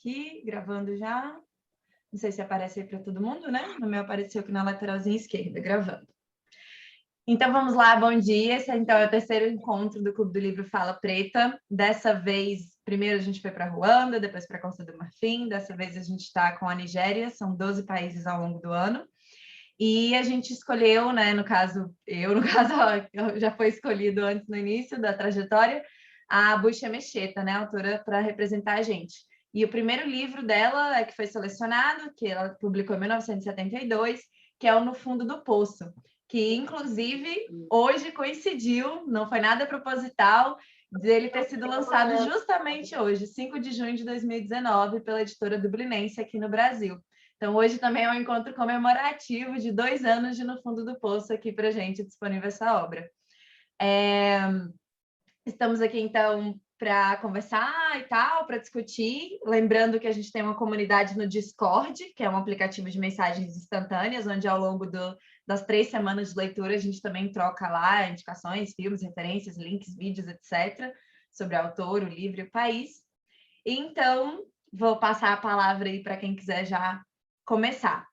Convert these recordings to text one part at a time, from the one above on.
aqui, gravando já. Não sei se aparece aí para todo mundo, né? No meu apareceu aqui na lateralzinha esquerda, gravando. Então vamos lá, bom dia. Esse então é o terceiro encontro do Clube do Livro Fala Preta. Dessa vez, primeiro a gente foi para Ruanda, depois para a Costa do Marfim. Dessa vez a gente está com a Nigéria, são 12 países ao longo do ano. E a gente escolheu, né, no caso, já foi escolhido antes no início da trajetória, a Bucha Mecheta, né, a autora para representar a gente. E o primeiro livro dela é que foi selecionado, que ela publicou em 1972, que é o No Fundo do Poço, que inclusive hoje coincidiu, não foi nada proposital, de ele ter sido lançado justamente hoje, 5 de junho de 2019, pela editora Dublinense aqui no Brasil. Então, hoje também é um encontro comemorativo de 2 anos de No Fundo do Poço aqui para a gente, disponível essa obra. Estamos aqui, então, para conversar e tal, para discutir. Lembrando que a gente tem uma comunidade no Discord, que é um aplicativo de mensagens instantâneas, onde ao longo das 3 semanas de leitura a gente também troca lá indicações, filmes, referências, links, vídeos, etc., sobre o autor, o livro e o país. Então, vou passar a palavra aí para quem quiser já começar.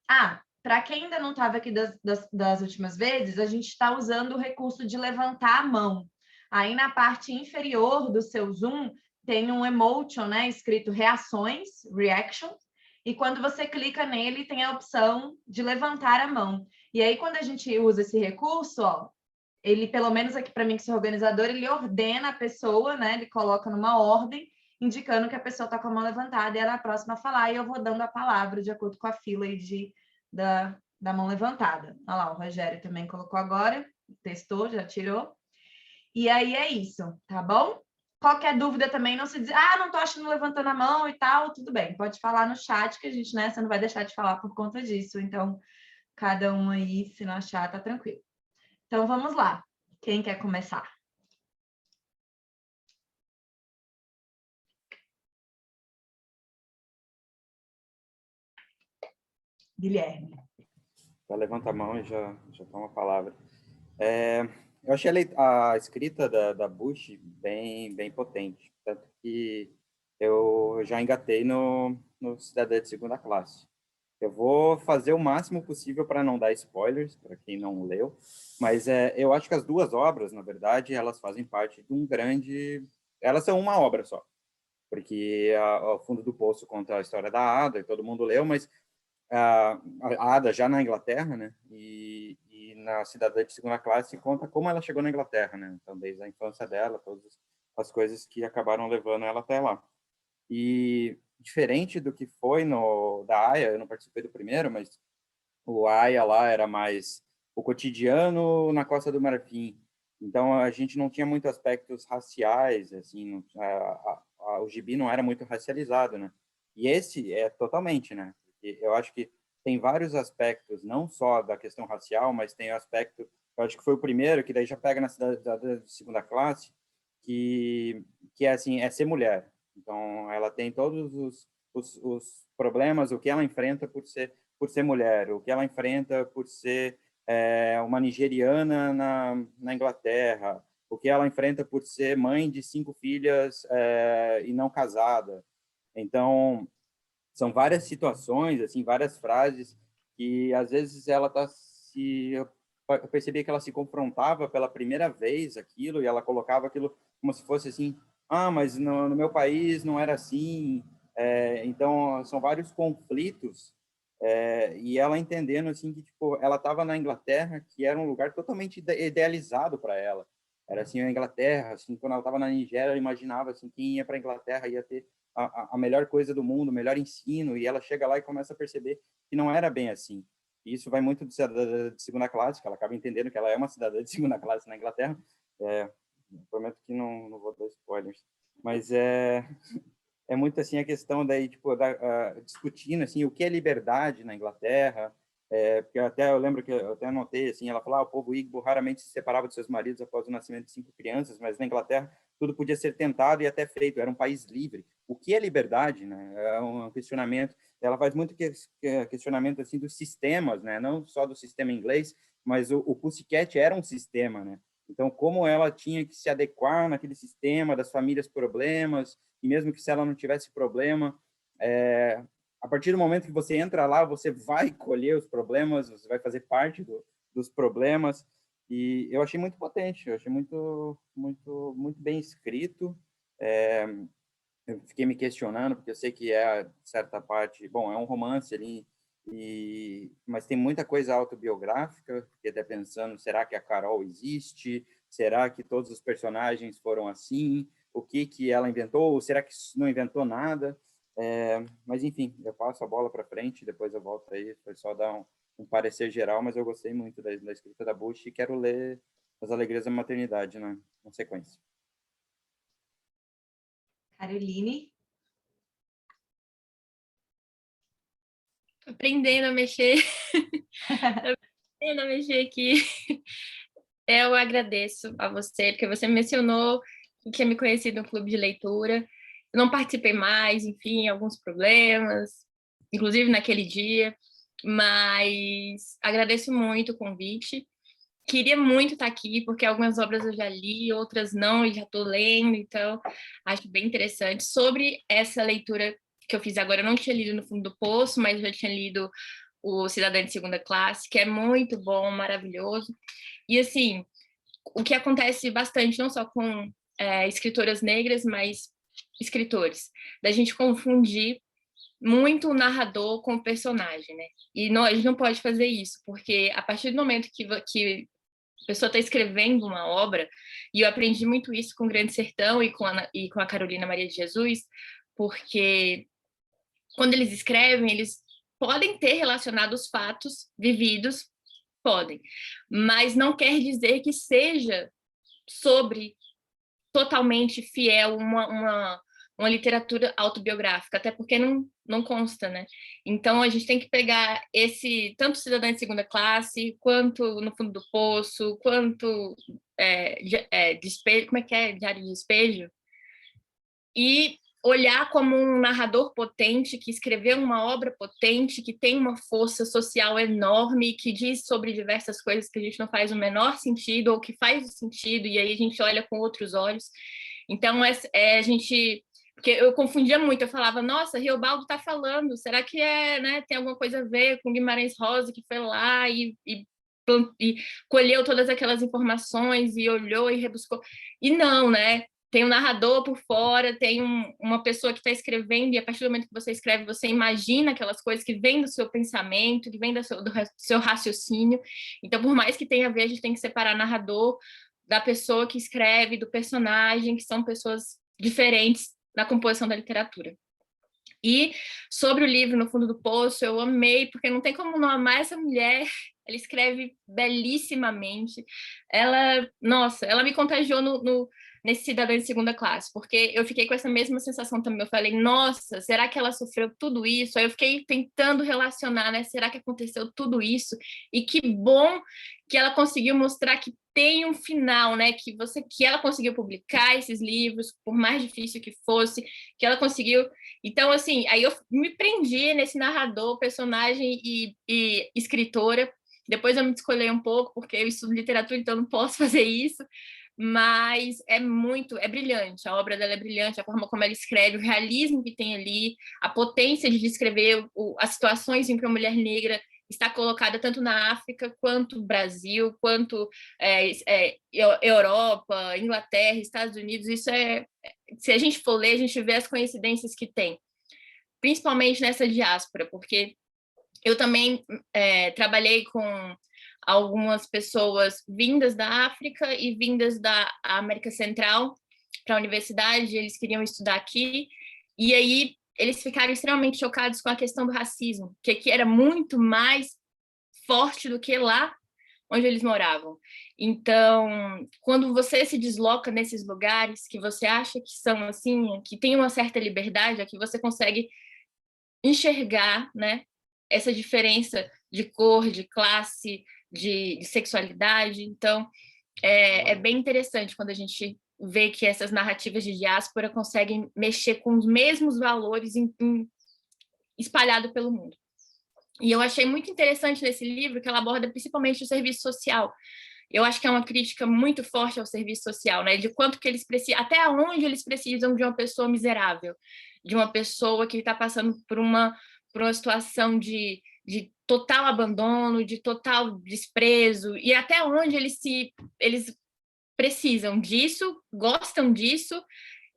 Para quem ainda não estava aqui das últimas vezes, a gente está usando o recurso de levantar a mão. Aí na parte inferior do seu Zoom tem um emotion, né, escrito reações, reactions, e quando você clica nele tem a opção de levantar a mão. E aí quando a gente usa esse recurso, ó, ele, pelo menos aqui para mim que sou organizador, ele ordena a pessoa, né, ele coloca numa ordem, indicando que a pessoa está com a mão levantada e ela é a próxima a falar, e eu vou dando a palavra de acordo com a fila aí da mão levantada. Olha lá, o Rogério também colocou agora, testou, já tirou. E aí é isso, tá bom? Qualquer dúvida também, não se diz, não estou achando levantando a mão e tal, tudo bem, pode falar no chat que a gente, né, você não vai deixar de falar por conta disso, então cada um aí, se não achar, tá tranquilo. Então vamos lá, quem quer começar? Guilherme. Já levanta a mão e já toma a palavra. Eu achei a escrita da Bush bem potente, tanto que eu já engatei no Cidadã de Segunda Classe. Eu vou fazer o máximo possível para não dar spoilers, para quem não leu, mas eu acho que as duas obras, na verdade, elas fazem parte de um grande... Elas são uma obra só, porque o Fundo do Poço conta a história da Ada, e todo mundo leu, mas a Ada já na Inglaterra, né? E na Cidadã de Segunda Classe conta como ela chegou na Inglaterra, né? Então, desde a infância dela, todas as coisas que acabaram levando ela até lá. E diferente do que foi no da Aya, eu não participei do primeiro, mas o Aya lá era mais o cotidiano na Costa do Marfim. Então a gente não tinha muitos aspectos raciais, assim, o gibi não era muito racializado, né? E esse é totalmente, né? Porque eu acho que tem vários aspectos, não só da questão racial, mas tem o aspecto, eu acho que foi o primeiro, que daí já pega na cidade de segunda classe, que é assim, é ser mulher. Então ela tem todos os problemas, o que ela enfrenta por ser mulher, o que ela enfrenta por ser uma nigeriana na Inglaterra, o que ela enfrenta por ser mãe de 5 filhas e não casada. Então, são várias situações, assim, várias frases que às vezes ela tá se eu percebi que ela se confrontava pela primeira vez aquilo e ela colocava aquilo como se fosse assim, mas no meu país não era assim. Então são vários conflitos e ela entendendo assim que tipo ela estava na Inglaterra, que era um lugar totalmente idealizado para ela. Era assim a Inglaterra, assim quando ela estava na Nigéria, ela imaginava assim quem ia para a Inglaterra ia ter a melhor coisa do mundo, o melhor ensino, e ela chega lá e começa a perceber que não era bem assim. E isso vai muito de cidadã de segunda classe, que ela acaba entendendo que ela é uma cidadã de segunda classe na Inglaterra. Prometo que não vou dar spoilers, mas é muito assim a questão daí tipo discutindo assim o que é liberdade na Inglaterra, porque até eu lembro que eu até anotei assim, ela falou o povo Igbo raramente se separava de seus maridos após o nascimento de 5 crianças, mas na Inglaterra tudo podia ser tentado e até feito, era um país livre. O que é liberdade, né? É um questionamento. Ela faz muito questionamento assim dos sistemas, né? Não só do sistema inglês, mas o Pussycat era um sistema, né? Então, como ela tinha que se adequar naquele sistema das famílias problemas, e mesmo que se ela não tivesse problema, a partir do momento que você entra lá, você vai colher os problemas, você vai fazer parte dos problemas, e eu achei muito potente, eu achei muito, muito, muito bem escrito. Eu fiquei me questionando, porque eu sei que certa parte, bom, é um romance ali, mas tem muita coisa autobiográfica, fiquei até pensando, será que a Carol existe? Será que todos os personagens foram assim? O que ela inventou? Ou será que não inventou nada? Mas, enfim, eu passo a bola para frente, depois eu volto aí, foi só dar um parecer geral, mas eu gostei muito da escrita da Bush e quero ler As Alegrias da Maternidade na sequência. Caroline? Aprendendo a mexer. Aprendendo a mexer aqui. Eu agradeço a você, porque você mencionou que tinha me conhecido no clube de leitura. Eu não participei mais, enfim, alguns problemas, inclusive naquele dia, mas agradeço muito o convite. Queria muito estar aqui, porque algumas obras eu já li, outras não, e já estou lendo, então acho bem interessante. Sobre essa leitura que eu fiz agora, eu não tinha lido No Fundo do Poço, mas já tinha lido O Cidadão de Segunda Classe, que é muito bom, maravilhoso. E, assim, o que acontece bastante, não só com escritoras negras, mas escritores, da gente confundir muito o narrador com o personagem, né? E não, a gente não pode fazer isso, porque a partir do momento que a pessoa está escrevendo uma obra, e eu aprendi muito isso com o Grande Sertão e com a Carolina Maria de Jesus, porque quando eles escrevem, eles podem ter relacionado os fatos vividos, podem, mas não quer dizer que seja sobre totalmente fiel uma literatura autobiográfica, até porque não consta, né? Então, a gente tem que pegar tanto Cidadã de Segunda Classe, quanto No Fundo do Poço, quanto Despejo, como é que é? Diário de Despejo, e olhar como um narrador potente, que escreveu uma obra potente, que tem uma força social enorme, que diz sobre diversas coisas que a gente não faz o menor sentido, ou que faz sentido, e aí a gente olha com outros olhos. Então, a gente... Porque eu confundia muito, eu falava, nossa, Riobaldo está falando, será que né, tem alguma coisa a ver com Guimarães Rosa, que foi lá e colheu todas aquelas informações e olhou e rebuscou? E não, né? Tem um narrador por fora, tem uma pessoa que está escrevendo, e a partir do momento que você escreve, você imagina aquelas coisas que vêm do seu pensamento, que vêm do seu raciocínio. Então, por mais que tenha a ver, a gente tem que separar narrador da pessoa que escreve, do personagem, que são pessoas diferentes na composição da literatura. E sobre o livro No Fundo do Poço, eu amei, porque não tem como não amar essa mulher. Ela escreve belíssimamente. Nossa, ela me contagiou nesse Cidadão de Segunda Classe, porque eu fiquei com essa mesma sensação também. Eu falei, nossa, será que ela sofreu tudo isso? Aí eu fiquei tentando relacionar, né? Será que aconteceu tudo isso? E que bom que ela conseguiu mostrar que tem um final, né? Que ela conseguiu publicar esses livros, por mais difícil que fosse, que ela conseguiu. Então, assim, aí eu me prendi nesse narrador, personagem e escritora. Depois eu me descolhei um pouco, porque eu estudo literatura, então não posso fazer isso. Mas é brilhante, a obra dela é brilhante, a forma como ela escreve, o realismo que tem ali, a potência de descrever as situações em que a mulher negra está colocada tanto na África, quanto no Brasil, quanto Europa, Inglaterra, Estados Unidos. Isso se a gente for ler, a gente vê as coincidências que tem, principalmente nessa diáspora, porque eu também trabalhei com algumas pessoas vindas da África e vindas da América Central para a universidade, eles queriam estudar aqui, e aí eles ficaram extremamente chocados com a questão do racismo, que aqui era muito mais forte do que lá onde eles moravam. Então, quando você se desloca nesses lugares que você acha que são assim, que tem uma certa liberdade, aqui você consegue enxergar, né, essa diferença de cor, de classe, de sexualidade. Então, é bem interessante quando a gente vê que essas narrativas de diáspora conseguem mexer com os mesmos valores espalhados pelo mundo. E eu achei muito interessante nesse livro que ela aborda principalmente o serviço social, eu acho que é uma crítica muito forte ao serviço social, né? De quanto que eles precisam, até onde eles precisam de uma pessoa miserável, de uma pessoa que está passando por uma situação de total abandono, de total desprezo, e até onde eles precisam disso, gostam disso,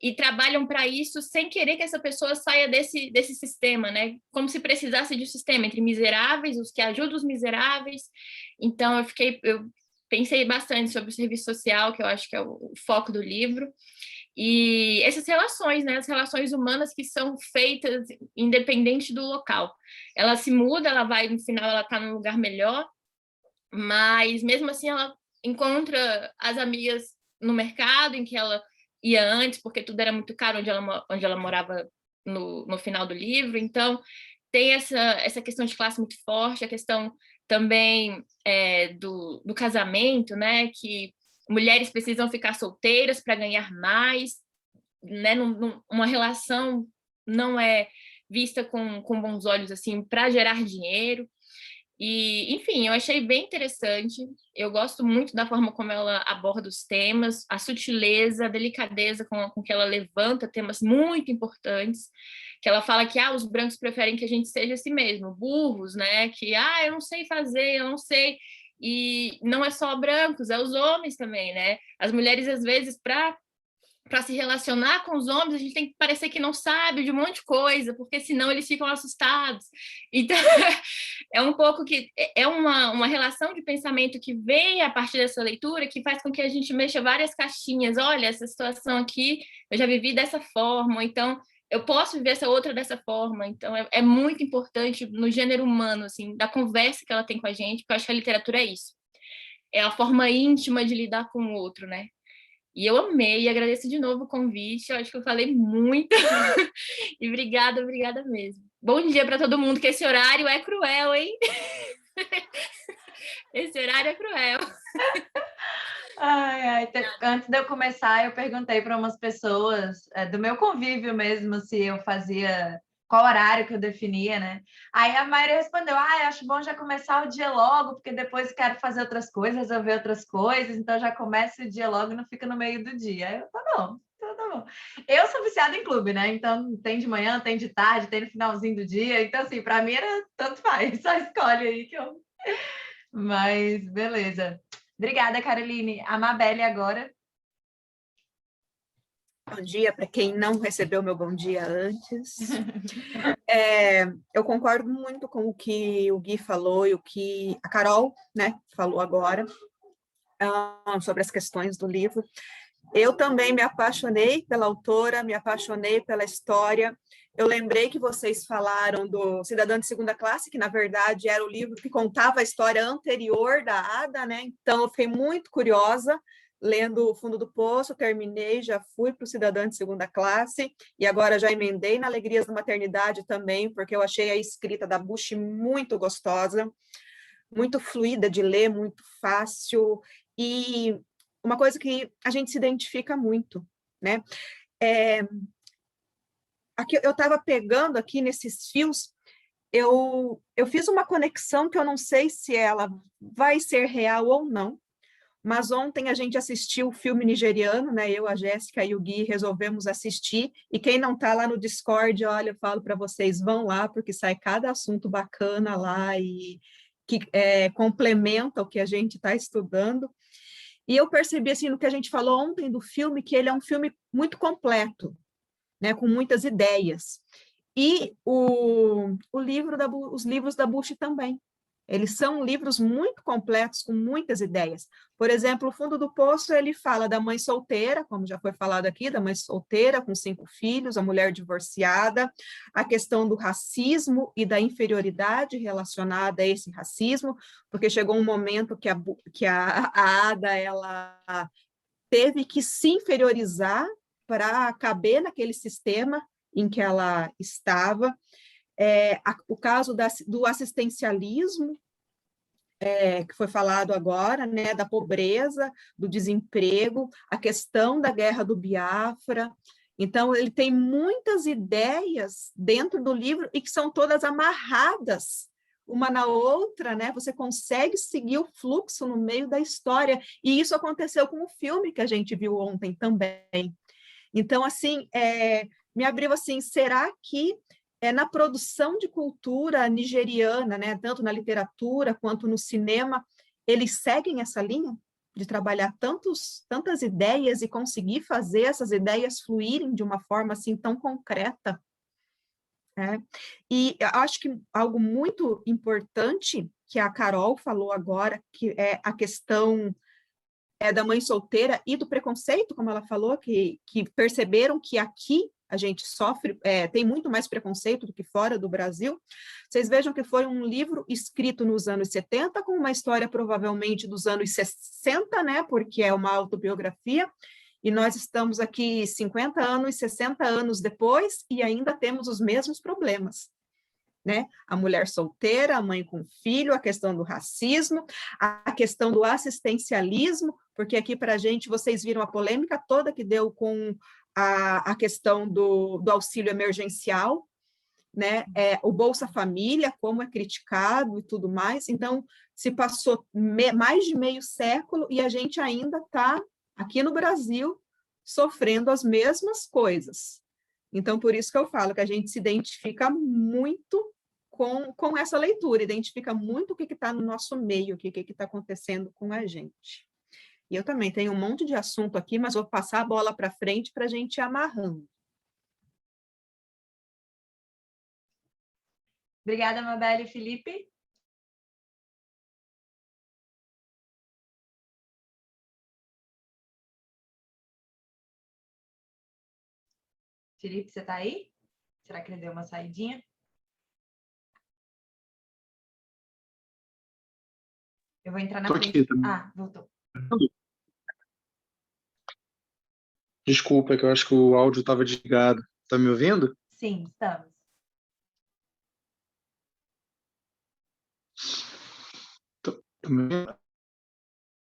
e trabalham para isso sem querer que essa pessoa saia desse sistema, né? Como se precisasse de um sistema entre miseráveis, os que ajudam os miseráveis. Então, eu pensei bastante sobre o serviço social, que eu acho que é o foco do livro, e essas relações, né? As relações humanas que são feitas independente do local. Ela se muda, ela vai, no final, ela está num lugar melhor, mas mesmo assim ela encontra as amigas no mercado em que ela ia antes, porque tudo era muito caro onde ela morava no final do livro. Então, tem essa questão de classe muito forte, a questão também do casamento, né? Que mulheres precisam ficar solteiras para ganhar mais, né? Uma relação não é vista com bons olhos assim para gerar dinheiro. E, enfim, eu achei bem interessante. Eu gosto muito da forma como ela aborda os temas, a sutileza, a delicadeza com que ela levanta temas muito importantes, que ela fala que os brancos preferem que a gente seja assim mesmo, burros, né? Que, eu não sei fazer, eu não sei. E não é só brancos, é os homens também, né? As mulheres, às vezes, para se relacionar com os homens, a gente tem que parecer que não sabe de um monte de coisa, porque senão eles ficam assustados. Então, é um pouco que é uma relação de pensamento que vem a partir dessa leitura, que faz com que a gente mexa várias caixinhas. Olha, essa situação aqui eu já vivi dessa forma, então eu posso viver essa outra dessa forma. Então, é muito importante no gênero humano, assim, da conversa que ela tem com a gente, porque eu acho que a literatura é isso. É a forma íntima de lidar com o outro, né? E eu amei, e agradeço de novo o convite, eu acho que eu falei muito, e obrigada mesmo. Bom dia para todo mundo, que esse horário é cruel, hein? Esse horário é cruel. Antes de eu começar, eu perguntei para umas pessoas do meu convívio mesmo se eu fazia, qual horário que eu definia, né? Aí a Mayra respondeu: eu acho bom já começar o dia logo, porque depois quero fazer outras coisas, resolver outras coisas, então já começa o dia logo e não fica no meio do dia. Aí eu, tá bom. Eu sou viciada em clube, né? Então tem de manhã, tem de tarde, tem no finalzinho do dia. Então, assim, para mim era tanto faz, só escolhe aí que eu. Mas beleza. Obrigada, Caroline. A Mabelle agora. Bom dia para quem não recebeu meu bom dia antes. Eu concordo muito com o que o Gui falou e o que a Carol, né, falou agora sobre as questões do livro. Eu também me apaixonei pela autora, me apaixonei pela história. Eu lembrei que vocês falaram do Cidadã de Segunda Classe, que na verdade era o livro que contava a história anterior da Ada, né? Então eu fiquei muito curiosa lendo O Fundo do Poço, terminei, já fui para o Cidadã de Segunda Classe e agora já emendei na Alegrias da Maternidade também, porque eu achei a escrita da Bush muito gostosa, muito fluida de ler, muito fácil e uma coisa que a gente se identifica muito, né? Aqui eu estava pegando aqui nesses fios, eu fiz uma conexão que eu não sei se ela vai ser real ou não, mas ontem a gente assistiu o filme nigeriano, né? Eu, a Jéssica e o Gui resolvemos assistir, e quem não está lá no Discord, olha, eu falo para vocês, vão lá, porque sai cada assunto bacana lá e que complementa o que a gente está estudando. E eu percebi, assim, no que a gente falou ontem do filme, que ele é um filme muito completo, né, com muitas ideias. E os livros da Bush também. Eles são livros muito completos, com muitas ideias. Por exemplo, O Fundo do Poço, ele fala da mãe solteira, como já foi falado aqui, da mãe solteira com 5 filhos, a mulher divorciada, a questão do racismo e da inferioridade relacionada a esse racismo, porque chegou um momento que a Ada ela teve que se inferiorizar para caber naquele sistema em que ela estava. O caso do assistencialismo, que foi falado agora, né, da pobreza, do desemprego, a questão da guerra do Biafra. Então, ele tem muitas ideias dentro do livro e que são todas amarradas uma na outra, né? Você consegue seguir o fluxo no meio da história. E isso aconteceu com o filme que a gente viu ontem também. Então, assim, me abriu assim, será que na produção de cultura nigeriana, né, tanto na literatura quanto no cinema, eles seguem essa linha de trabalhar tantas ideias e conseguir fazer essas ideias fluírem de uma forma assim tão concreta, né? E eu acho que algo muito importante que a Carol falou agora, que é a questão da mãe solteira e do preconceito, como ela falou, que perceberam que aqui a gente sofre, tem muito mais preconceito do que fora do Brasil. Vocês vejam que foi um livro escrito nos anos 70, com uma história provavelmente dos anos 60, né, porque é uma autobiografia, e nós estamos aqui 50 anos, 60 anos depois, e ainda temos os mesmos problemas, né? A mulher solteira, a mãe com filho, a questão do racismo, a questão do assistencialismo, porque aqui para a gente, vocês viram a polêmica toda que deu com a questão do auxílio emergencial, né? O Bolsa Família, como é criticado e tudo mais. Então, se passou mais de meio século e a gente ainda está, aqui no Brasil, sofrendo as mesmas coisas. Então, por isso que eu falo que a gente se identifica muito com essa leitura, identifica muito o que está no nosso meio, o que está acontecendo com a gente. E eu também tenho um monte de assunto aqui, mas vou passar a bola para frente para a gente ir amarrando. Obrigada, Mabel e Felipe. Felipe, você está aí? Será que ele deu uma saidinha? Eu vou entrar na Tô frente. aqui também. Ah, voltou. Desculpa, é que eu acho que o áudio estava desligado. Tá me ouvindo? Sim, estamos. Tá me ouvindo?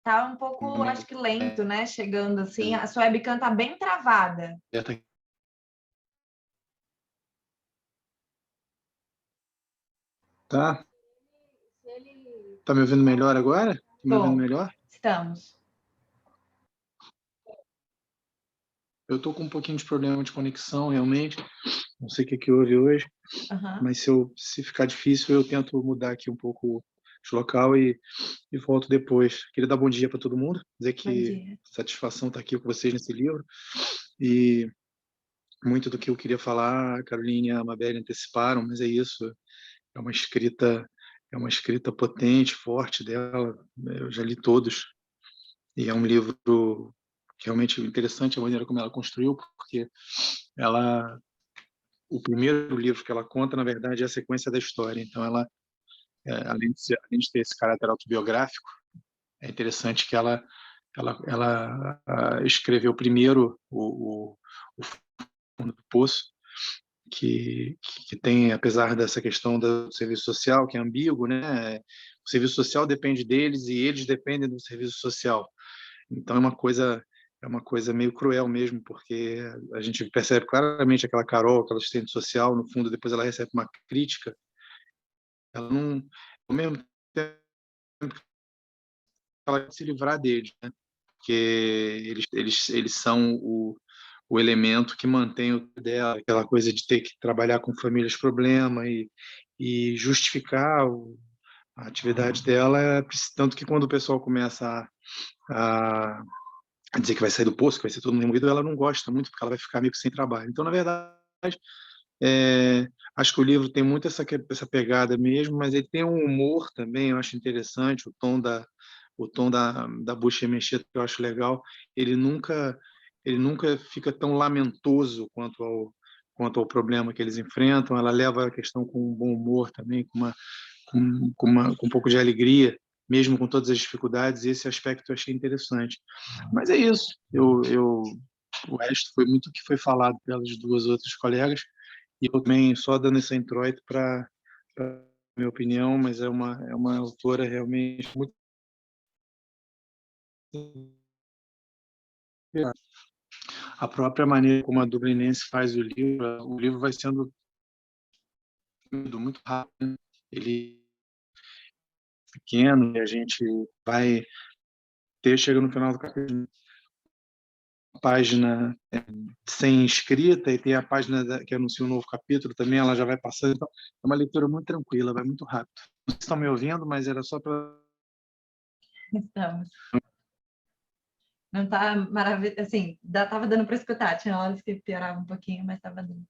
Tá um pouco, acho que lento, né? Chegando assim. A sua webcam tá bem travada. Tá? Tá me ouvindo melhor agora? Tá me ouvindo Bom, melhor? estamos. Eu tô com um pouquinho de problema de conexão, realmente. Não sei o que houve hoje, Uhum. mas se ficar difícil, eu tento mudar aqui um pouco de local e volto depois. Queria dar bom dia para todo mundo, dizer Bom que dia. satisfação estar aqui com vocês nesse livro. E muito do que eu queria falar, a Caroline e a Mabel anteciparam, mas é isso. É uma escrita potente, forte dela. Eu já li todos e é um livro realmente interessante a maneira como ela construiu, porque o primeiro livro que ela conta, na verdade, é a sequência da história. Então, além de ter esse caráter autobiográfico, é interessante que ela escreveu primeiro o Fundo do Poço, que tem, apesar dessa questão do serviço social, que é ambíguo, né? O serviço social depende deles e eles dependem do serviço social. Então é uma coisa meio cruel mesmo, porque a gente percebe claramente aquela Carol, aquela assistente social, no fundo, depois ela recebe uma crítica, ela não, ao mesmo tempo, ela quer se livrar deles, né? Porque eles são o elemento que mantém o dela, aquela coisa de ter que trabalhar com famílias problema e justificar a atividade dela, tanto que quando o pessoal começa a dizer que vai sair do poço, que vai ser todo mundo removido, ela não gosta muito, porque ela vai ficar meio que sem trabalho. Então, na verdade, acho que o livro tem muito essa pegada mesmo, mas ele tem um humor também, eu acho interessante, o tom da Bucha Mexeta, que eu acho legal. Ele nunca fica tão lamentoso quanto ao problema que eles enfrentam. Ela leva a questão com um bom humor também, com um pouco de alegria, mesmo com todas as dificuldades, e esse aspecto eu achei interessante. Mas é isso. O resto foi muito o que foi falado pelas duas outras colegas, e eu também só dando esse introito para minha opinião, mas é uma autora realmente muito. A própria maneira como a Dublinense faz o livro vai sendo muito rápido, né? Ele pequeno, e a gente vai chega no final do capítulo, página sem escrita, e tem a página que anuncia um novo capítulo também, ela já vai passando. Então, é uma leitura muito tranquila, vai muito rápido. Vocês estão me ouvindo, mas era só para... Estamos. Não está maravilhoso, assim, estava dando para escutar, tinha horas que piorava um pouquinho, mas estava dando.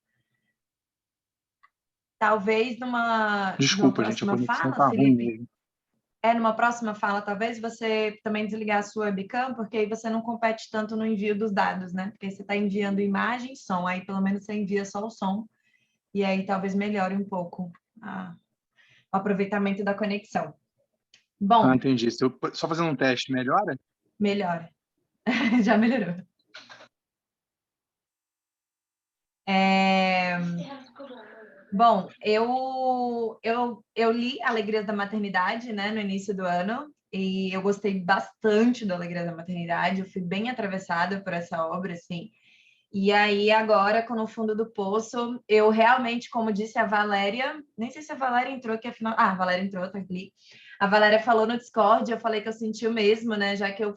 Talvez numa Desculpa, gente, a próxima conexão fala, está ruim Felipe, mesmo. numa próxima fala, talvez você também desligar a sua webcam, porque aí você não compete tanto no envio dos dados, né? Porque você está enviando imagem e som, aí pelo menos você envia só o som, e aí talvez melhore um pouco o aproveitamento da conexão. Bom, Entendi. Se eu só fazendo um teste, melhora? melhora. Já melhorou. Bom, eu li Alegrias da Maternidade, né, no início do ano, e eu gostei bastante do Alegrias da Maternidade, eu fui bem atravessada por essa obra, assim. E aí, agora, com No Fundo do Poço, eu realmente, como disse a Valéria, nem sei se a Valéria entrou aqui, afinal... a Valéria entrou, tá aqui. A Valéria falou no Discord, eu falei que eu senti o mesmo, né, já que eu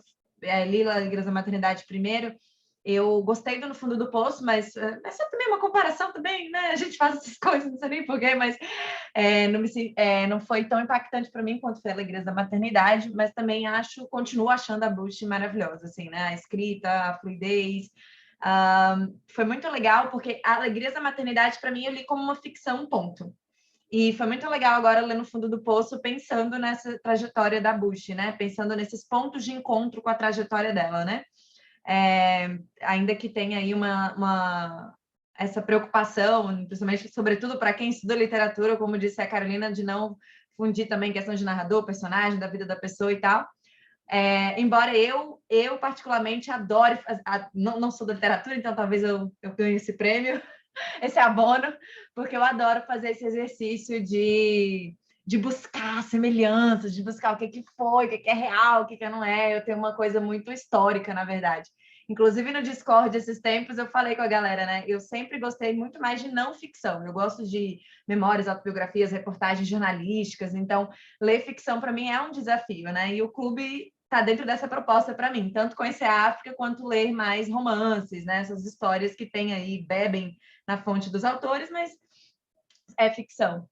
li Alegrias da Maternidade primeiro. Eu gostei do No Fundo do Poço, mas essa também é uma comparação também, né? A gente faz essas coisas, não sei nem porquê, mas não foi tão impactante para mim quanto foi Alegrias da Maternidade, mas também continuo achando a Bush maravilhosa, assim, né? A escrita, a fluidez. Foi muito legal, porque a Alegrias da Maternidade, para mim, eu li como uma ficção, ponto. E foi muito legal agora ler No Fundo do Poço, pensando nessa trajetória da Bush, né? Pensando nesses pontos de encontro com a trajetória dela, né? Ainda que tenha aí essa preocupação, principalmente, sobretudo para quem estuda literatura, como disse a Carolina, de não fundir também questão de narrador, personagem, da vida da pessoa e tal. Embora eu particularmente adore, não sou da literatura, então talvez eu ganhe esse prêmio, esse abono, porque eu adoro fazer esse exercício de buscar semelhanças, de buscar o que foi, o que é real, o que não é. Eu tenho uma coisa muito histórica, na verdade. Inclusive, no Discord, esses tempos, eu falei com a galera, né? Eu sempre gostei muito mais de não ficção. Eu gosto de memórias, autobiografias, reportagens jornalísticas. Então, ler ficção, para mim, é um desafio, né? E o clube está dentro dessa proposta para mim. Tanto conhecer a África, quanto ler mais romances, né? Essas histórias que tem aí, bebem na fonte dos autores, mas é ficção.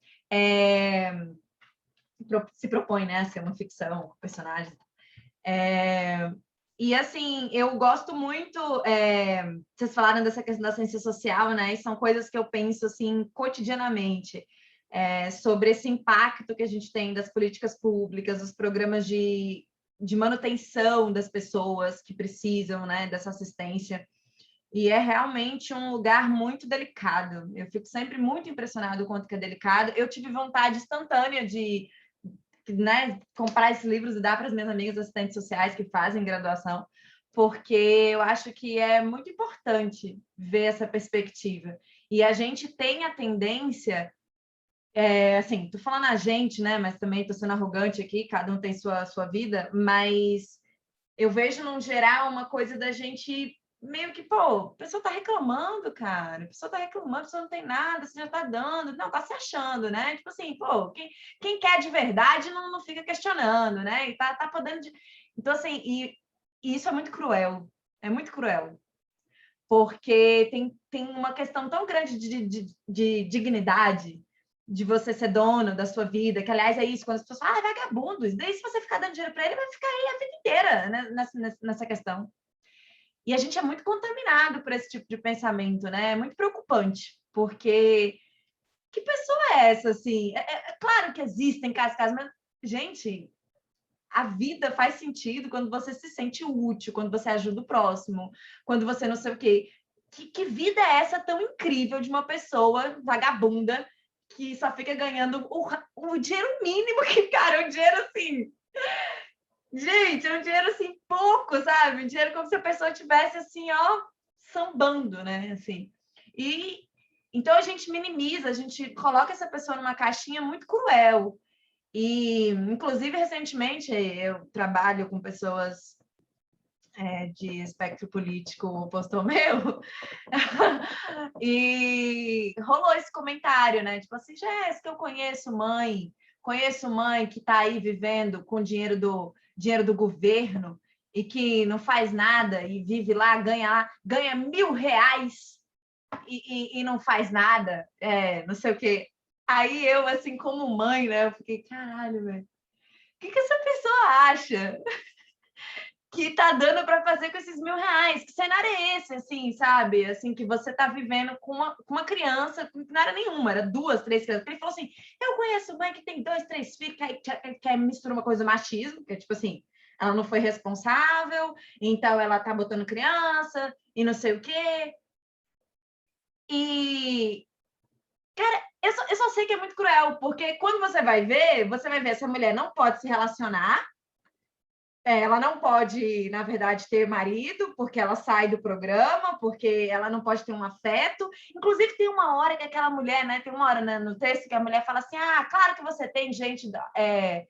Se propõe, né, a ser uma ficção, personagem. E, assim, eu gosto muito... vocês falaram dessa questão da ciência social, né? E são coisas que eu penso, assim, cotidianamente, sobre esse impacto que a gente tem das políticas públicas, dos programas de manutenção das pessoas que precisam, né, dessa assistência. E é realmente um lugar muito delicado. Eu fico sempre muito impressionado com o quanto que é delicado. Eu tive vontade instantânea de, né, comprar esses livros e dar para as minhas amigas assistentes sociais que fazem graduação, porque eu acho que é muito importante ver essa perspectiva. E a gente tem a tendência, assim, estou falando a gente, né, mas também estou sendo arrogante aqui, cada um tem sua vida, mas eu vejo, no geral, uma coisa da gente meio que, pô, a pessoa tá reclamando, cara, a pessoa tá reclamando, a pessoa não tem nada, você já tá dando, não, tá se achando, né? Tipo assim, pô, quem quer de verdade não fica questionando, né? E tá podendo... Então, assim, e isso é muito cruel, porque tem uma questão tão grande de dignidade, de você ser dono da sua vida, que, aliás, é isso, quando as pessoas falam, vagabundo, e daí se você ficar dando dinheiro para ele, vai ficar aí a vida inteira, né, nessa questão. E a gente é muito contaminado por esse tipo de pensamento, né? É muito preocupante, porque que pessoa é essa, assim? É claro que existem casos, mas, gente, a vida faz sentido quando você se sente útil, quando você ajuda o próximo, quando você não sei o quê. Que vida é essa tão incrível de uma pessoa vagabunda que só fica ganhando o dinheiro mínimo que, cara, um dinheiro assim... Gente, é um dinheiro assim pouco, sabe? Um dinheiro como se a pessoa tivesse assim, ó, sambando, né? Assim. E então a gente minimiza, a gente coloca essa pessoa numa caixinha muito cruel. E, inclusive, recentemente, eu trabalho com pessoas de espectro político oposto ao meu, e rolou esse comentário, né? Tipo assim, Jéssica, eu conheço mãe conheço mãe que está aí vivendo com dinheiro do governo e que não faz nada e vive lá, ganha R$ 1.000 e não faz nada, não sei o quê. Aí eu, assim, como mãe, né, eu fiquei, caralho, velho, o que essa pessoa acha que tá dando para fazer com esses R$ 1.000? Que cenário é esse, assim, sabe? Assim, que você tá vivendo com uma criança, não era nenhuma, era 2, 3 crianças. Ele falou assim, eu conheço mãe que tem 2, 3 filhos, que mistura uma coisa machismo, que é tipo assim, ela não foi responsável, então ela tá botando criança, e não sei o quê. E, cara, eu só sei que é muito cruel, porque quando você vai ver essa mulher não pode se relacionar, ela não pode, na verdade, ter marido, porque ela sai do programa, porque ela não pode ter um afeto. Inclusive, tem uma hora que aquela mulher, né? Tem uma hora, né, no texto que a mulher fala assim: claro que você tem gente. É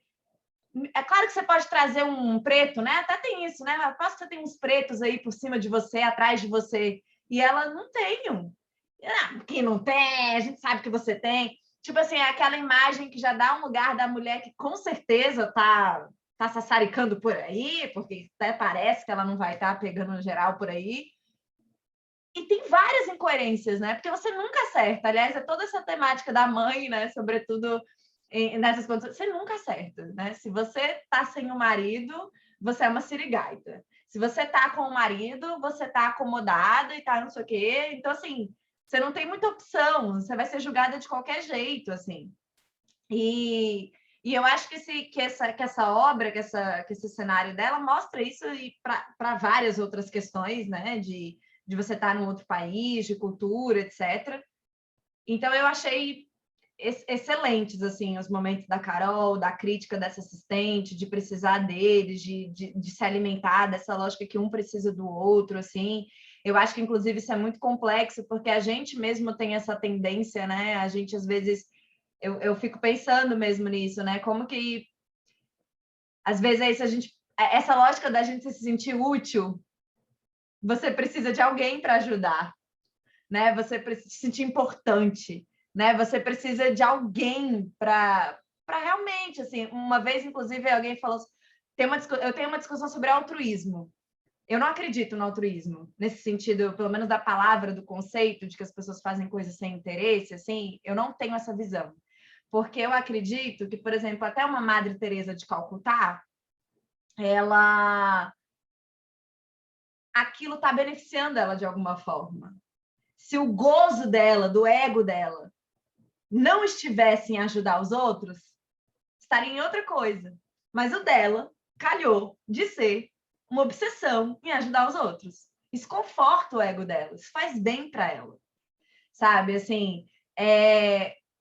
claro que você pode trazer um preto, né? Até tem isso, né? Aposto que você tem uns pretos aí por cima de você, atrás de você. E ela não tem um. Que não tem, a gente sabe que você tem. Tipo assim, é aquela imagem que já dá um lugar da mulher que com certeza tá sassaricando por aí, porque até parece que ela não vai estar pegando no geral por aí. E tem várias incoerências, né? Porque você nunca acerta. Aliás, é toda essa temática da mãe, né? Sobretudo nessas condições, você nunca acerta, né? Se você tá sem o marido, você é uma sirigaita. Se você tá com o marido, você tá acomodada e tá não sei o quê. Então, assim, você não tem muita opção, você vai ser julgada de qualquer jeito, assim. E eu acho que essa obra, que esse cenário dela mostra isso para várias outras questões, né? De você estar num outro país, de cultura, etc. Então, eu achei excelentes, assim, os momentos da Carol, da crítica dessa assistente, de precisar deles, de se alimentar dessa lógica que um precisa do outro, assim. Eu acho que, inclusive, isso é muito complexo, porque a gente mesmo tem essa tendência, né? A gente, às vezes, eu fico pensando mesmo nisso, né? Como que, às vezes, é isso, essa lógica da gente se sentir útil, você precisa de alguém para ajudar, né? Você precisa se sentir importante, né? Você precisa de alguém para realmente, assim, uma vez, inclusive, alguém falou, eu tenho uma discussão sobre altruísmo. Eu não acredito no altruísmo, nesse sentido, pelo menos da palavra, do conceito de que as pessoas fazem coisas sem interesse, assim, eu não tenho essa visão. Porque eu acredito que, por exemplo, até uma Madre Teresa de Calcutá, aquilo está beneficiando ela de alguma forma. Se o gozo dela, do ego dela, não estivesse em ajudar os outros, estaria em outra coisa. Mas o dela calhou de ser uma obsessão em ajudar os outros. Isso conforta o ego dela, isso faz bem para ela, sabe? Assim,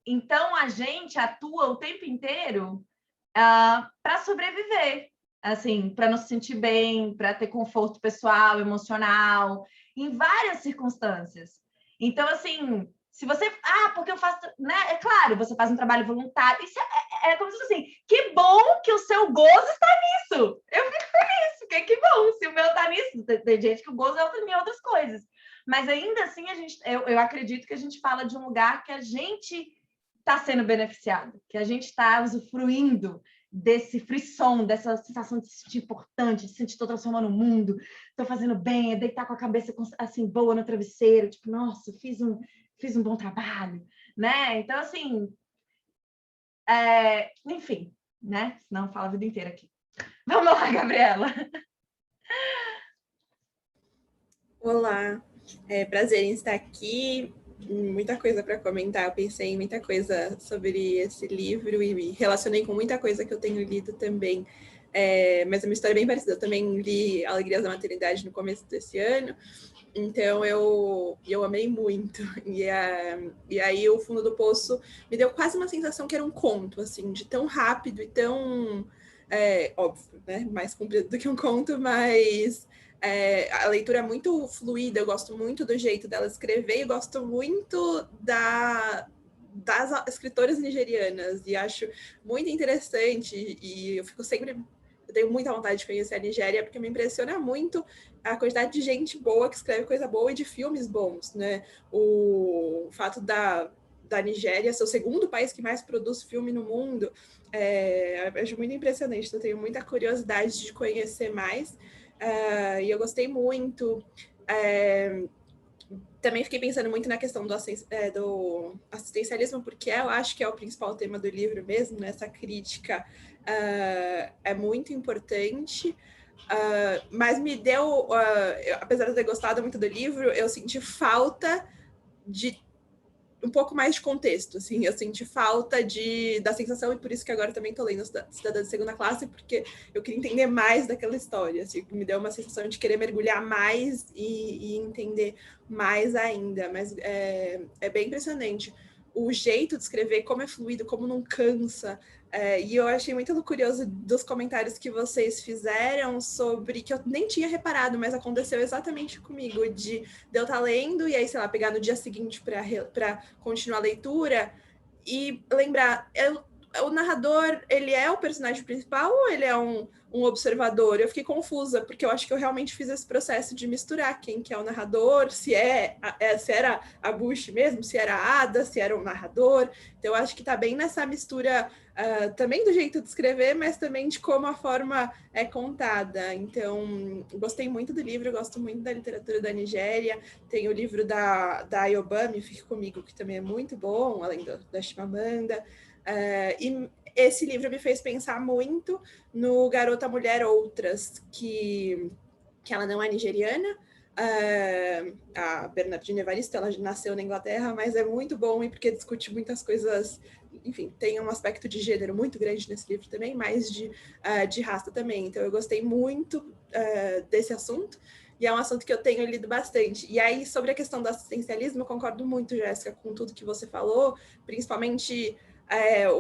então a gente atua o tempo inteiro para sobreviver, assim, para nos sentir bem, para ter conforto pessoal, emocional, em várias circunstâncias. Então, assim, se você... porque eu faço... Né? É claro, você faz um trabalho voluntário. Isso é como se fosse assim, que bom que o seu gozo está nisso. Eu fico feliz, porque que bom se o meu está nisso. Tem gente que o gozo é em outras coisas. Mas ainda assim, eu acredito que a gente fala de um lugar que a gente está sendo beneficiado, que a gente está usufruindo desse frisson, dessa sensação de se sentir importante, de se sentir que estou transformando o mundo, estou fazendo bem, é deitar com a cabeça assim boa no travesseiro, tipo, nossa, fiz um bom trabalho, né? Então, assim, enfim, né? Senão fala a vida inteira aqui. Vamos lá, Gabriela. Olá, prazer em estar aqui. Muita coisa para comentar. Eu pensei em muita coisa sobre esse livro e me relacionei com muita coisa que eu tenho lido também. Mas é uma história bem parecida. Eu também li Alegrias da Maternidade no começo desse ano, então eu amei muito. E aí o Fundo do Poço me deu quase uma sensação que era um conto, assim, de tão rápido e tão óbvio, né? Mais comprido do que um conto, mas a leitura é muito fluida, eu gosto muito do jeito dela escrever e gosto muito das escritoras nigerianas e acho muito interessante e eu tenho muita vontade de conhecer a Nigéria porque me impressiona muito a quantidade de gente boa que escreve coisa boa e de filmes bons, né? O fato da Nigéria ser o segundo país que mais produz filme no mundo. Eu acho muito impressionante, eu tenho muita curiosidade de conhecer mais, e eu gostei muito. Também fiquei pensando muito na questão do assistencialismo, porque eu acho que é o principal tema do livro mesmo, né? Essa crítica é muito importante, mas me deu, apesar de eu ter gostado muito do livro, eu senti falta de um pouco mais de contexto, assim, eu senti falta da sensação, e por isso que agora também estou lendo Cidadã de Segunda Classe, porque eu queria entender mais daquela história, assim, me deu uma sensação de querer mergulhar mais e entender mais ainda, mas é bem impressionante o jeito de escrever, como é fluido, como não cansa, e eu achei muito curioso dos comentários que vocês fizeram sobre, que eu nem tinha reparado, mas aconteceu exatamente comigo, de eu estar lendo e aí, sei lá, pegar no dia seguinte para continuar a leitura e lembrar, o narrador, ele é o personagem principal ou ele é um observador? Eu fiquei confusa, porque eu acho que eu realmente fiz esse processo de misturar quem que é o narrador, se era a Bush mesmo, se era a Ada, se era o narrador. Então, eu acho que está bem nessa mistura também do jeito de escrever, mas também de como a forma é contada. Então, gostei muito do livro, gosto muito da literatura da Nigéria. Tem o livro da Ayobami, Fique Comigo, que também é muito bom, além da Chimamanda. E esse livro me fez pensar muito no Garota Mulher Outras, que ela não é nigeriana, a Bernardine Evaristo, ela nasceu na Inglaterra, mas é muito bom e porque discute muitas coisas, enfim, tem um aspecto de gênero muito grande nesse livro também, mas de raça também. Então eu gostei muito desse assunto, e é um assunto que eu tenho lido bastante. E aí, sobre a questão do assistencialismo, eu concordo muito, Jéssica, com tudo que você falou, principalmente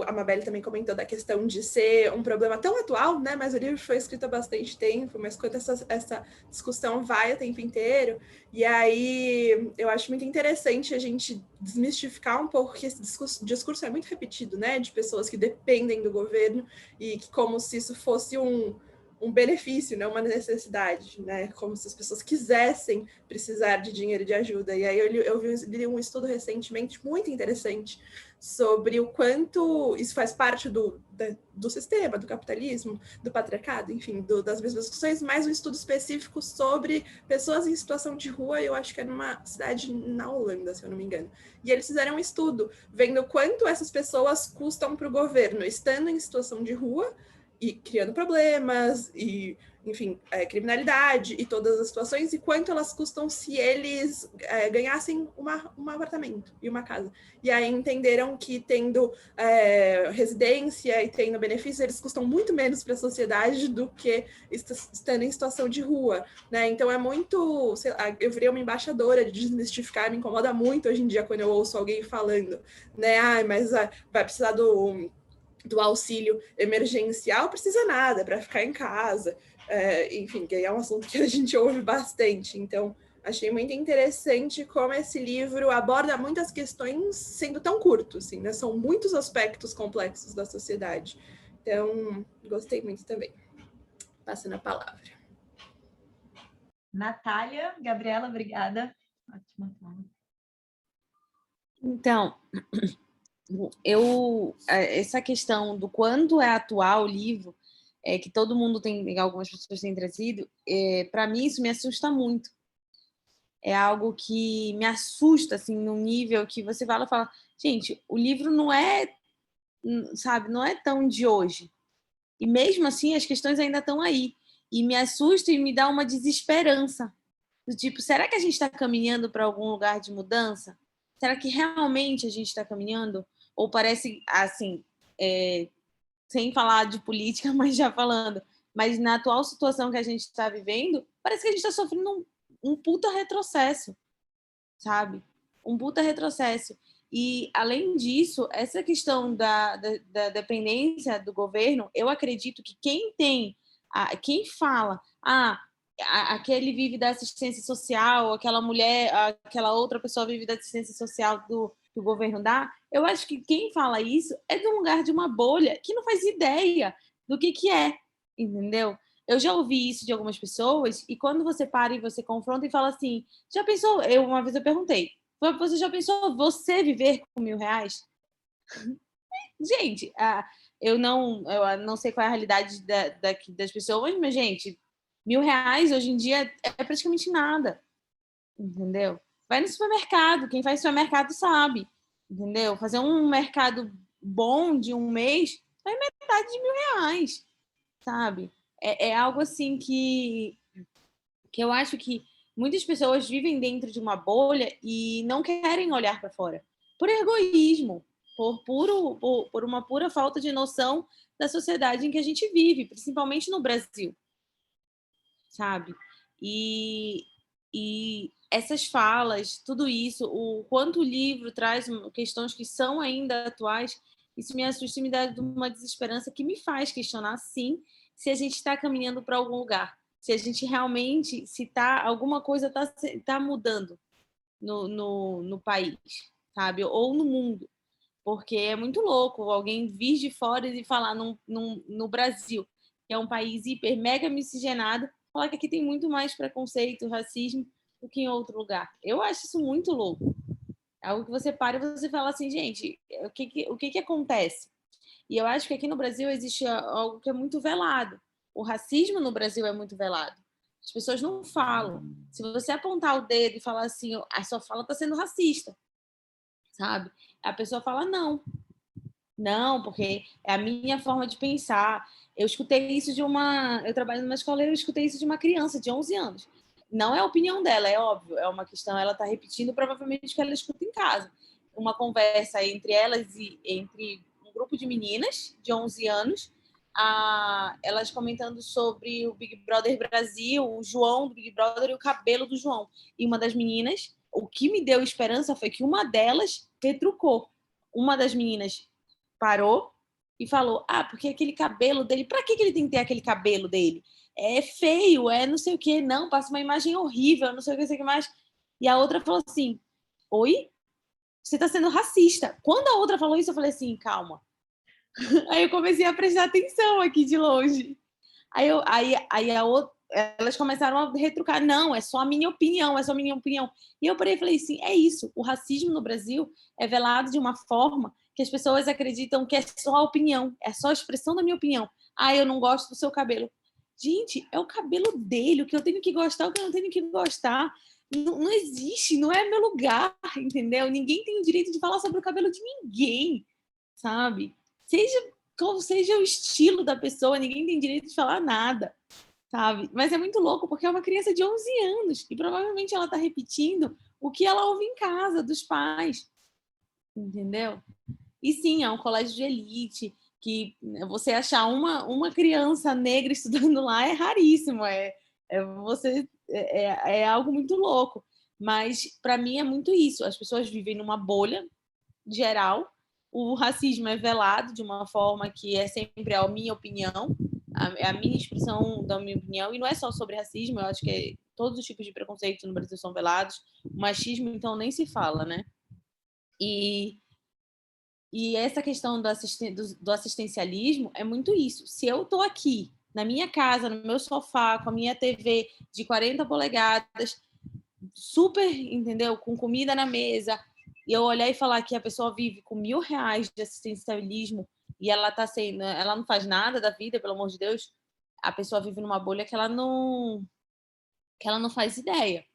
a Mabel também comentou da questão de ser um problema tão atual, né? Mas o livro foi escrito há bastante tempo, mas quando essa discussão vai o tempo inteiro, e aí eu acho muito interessante a gente desmistificar um pouco que esse discurso é muito repetido, né? De pessoas que dependem do governo e que como se isso fosse um benefício, né? Uma necessidade, né? Como se as pessoas quisessem precisar de dinheiro de ajuda. E aí eu vi um estudo recentemente muito interessante sobre o quanto isso faz parte do sistema, do capitalismo, do patriarcado, enfim, das mesmas discussões, mas um estudo específico sobre pessoas em situação de rua, eu acho que é numa cidade na Holanda, se eu não me engano. E eles fizeram um estudo vendo quanto essas pessoas custam para o governo, estando em situação de rua, e criando problemas, e, enfim, criminalidade e todas as situações, e quanto elas custam se eles ganhassem um apartamento e uma casa. E aí entenderam que tendo residência e tendo benefícios, eles custam muito menos para a sociedade do que estando em situação de rua, né? Então é muito, sei lá, eu virei uma embaixadora de desmistificar, me incomoda muito hoje em dia quando eu ouço alguém falando, né? Mas vai precisar do auxílio emergencial, precisa nada para ficar em casa, enfim, que é um assunto que a gente ouve bastante. Então, achei muito interessante como esse livro aborda muitas questões sendo tão curto, assim, né? São muitos aspectos complexos da sociedade. Então, gostei muito também. Passando a palavra. Natália, Gabriela, obrigada. Ótima. Então, essa questão do quanto é atual o livro, que todo mundo tem, algumas pessoas têm trazido, para mim isso me assusta muito. É algo que me assusta, assim, num nível que você fala, gente, o livro não é, sabe, não é tão de hoje. E mesmo assim, as questões ainda estão aí. E me assusta e me dá uma desesperança. Do tipo, será que a gente está caminhando para algum lugar de mudança? Será que realmente a gente está caminhando? Ou parece, assim, sem falar de política, mas já falando, mas na atual situação que a gente está vivendo, parece que a gente está sofrendo um puta retrocesso, sabe? Um puta retrocesso. E, além disso, essa questão da dependência do governo, eu acredito que quem fala, aquele vive da assistência social, aquela mulher, aquela outra pessoa vive da assistência social que o governo dá, eu acho que quem fala isso é de um lugar de uma bolha que não faz ideia do que é, entendeu? Eu já ouvi isso de algumas pessoas, e quando você para e você confronta e fala assim, já pensou? Uma vez eu perguntei, Você já pensou você viver com R$ 1.000? Gente, eu não sei qual é a realidade daqui das pessoas, mas, gente, R$ 1.000 hoje em dia é praticamente nada, entendeu? Vai no supermercado, quem faz supermercado sabe, entendeu? Fazer um mercado bom de um mês vai metade de R$ 1.000, sabe? É algo assim que eu acho que muitas pessoas vivem dentro de uma bolha e não querem olhar para fora, por egoísmo, por uma pura falta de noção da sociedade em que a gente vive, principalmente no Brasil, sabe? E essas falas, tudo isso, o quanto o livro traz questões que são ainda atuais, isso me assusta e me dá uma desesperança que me faz questionar, sim, se a gente está caminhando para algum lugar, se a gente realmente, alguma coisa tá mudando no país, sabe? Ou no mundo. Porque é muito louco alguém vir de fora e falar no Brasil, que é um país hiper, mega miscigenado, falar que aqui tem muito mais preconceito, racismo do que em outro lugar. Eu acho isso muito louco. É algo que você para e você fala assim, gente, o que acontece? E eu acho que aqui no Brasil existe algo que é muito velado. O racismo no Brasil é muito velado. As pessoas não falam. Se você apontar o dedo e falar assim, a sua fala está sendo racista, sabe? A pessoa fala não, porque é a minha forma de pensar. Eu escutei isso eu trabalho numa escola e eu escutei isso de uma criança de 11 anos. Não é a opinião dela, é óbvio, é uma questão, ela está repetindo provavelmente o que ela escuta em casa. Uma conversa entre elas e entre um grupo de meninas de 11 anos, elas comentando sobre o Big Brother Brasil, o João do Big Brother e o cabelo do João. E uma das meninas, o que me deu esperança foi que uma delas retrucou. Uma das meninas parou e falou, porque aquele cabelo dele, pra que ele tem que ter aquele cabelo dele? É feio, é não sei o que, não, passa uma imagem horrível, não sei o que, sei o que mais. E a outra falou assim, oi? Você tá sendo racista. Quando a outra falou isso, eu falei assim, calma. Aí eu comecei a prestar atenção aqui de longe. Aí a outra, elas começaram a retrucar, não, é só a minha opinião, é só a minha opinião. E eu parei e falei assim, é isso, o racismo no Brasil é velado de uma forma que as pessoas acreditam que é só a opinião, é só a expressão da minha opinião. Eu não gosto do seu cabelo. Gente, é o cabelo dele, o que eu tenho que gostar, o que eu não tenho que gostar. Não existe, não é meu lugar, entendeu? Ninguém tem o direito de falar sobre o cabelo de ninguém, sabe? Qual seja o estilo da pessoa, ninguém tem direito de falar nada, sabe? Mas é muito louco, porque é uma criança de 11 anos e provavelmente ela está repetindo o que ela ouve em casa, dos pais, entendeu? E sim, é um colégio de elite, que você achar uma criança negra estudando lá é raríssimo, é algo muito louco. Mas, para mim, é muito isso. As pessoas vivem numa bolha geral, o racismo é velado de uma forma que é sempre a minha opinião, a minha expressão da minha opinião, e não é só sobre racismo, eu acho que todos os tipos de preconceito no Brasil são velados, o machismo, então, nem se fala, né? E essa questão do assistencialismo é muito isso. Se eu estou aqui, na minha casa, no meu sofá, com a minha TV de 40 polegadas, super, entendeu? Com comida na mesa, e eu olhar e falar que a pessoa vive com R$ 1.000 de assistencialismo e ela não faz nada da vida, pelo amor de Deus, a pessoa vive numa bolha que ela não faz ideia.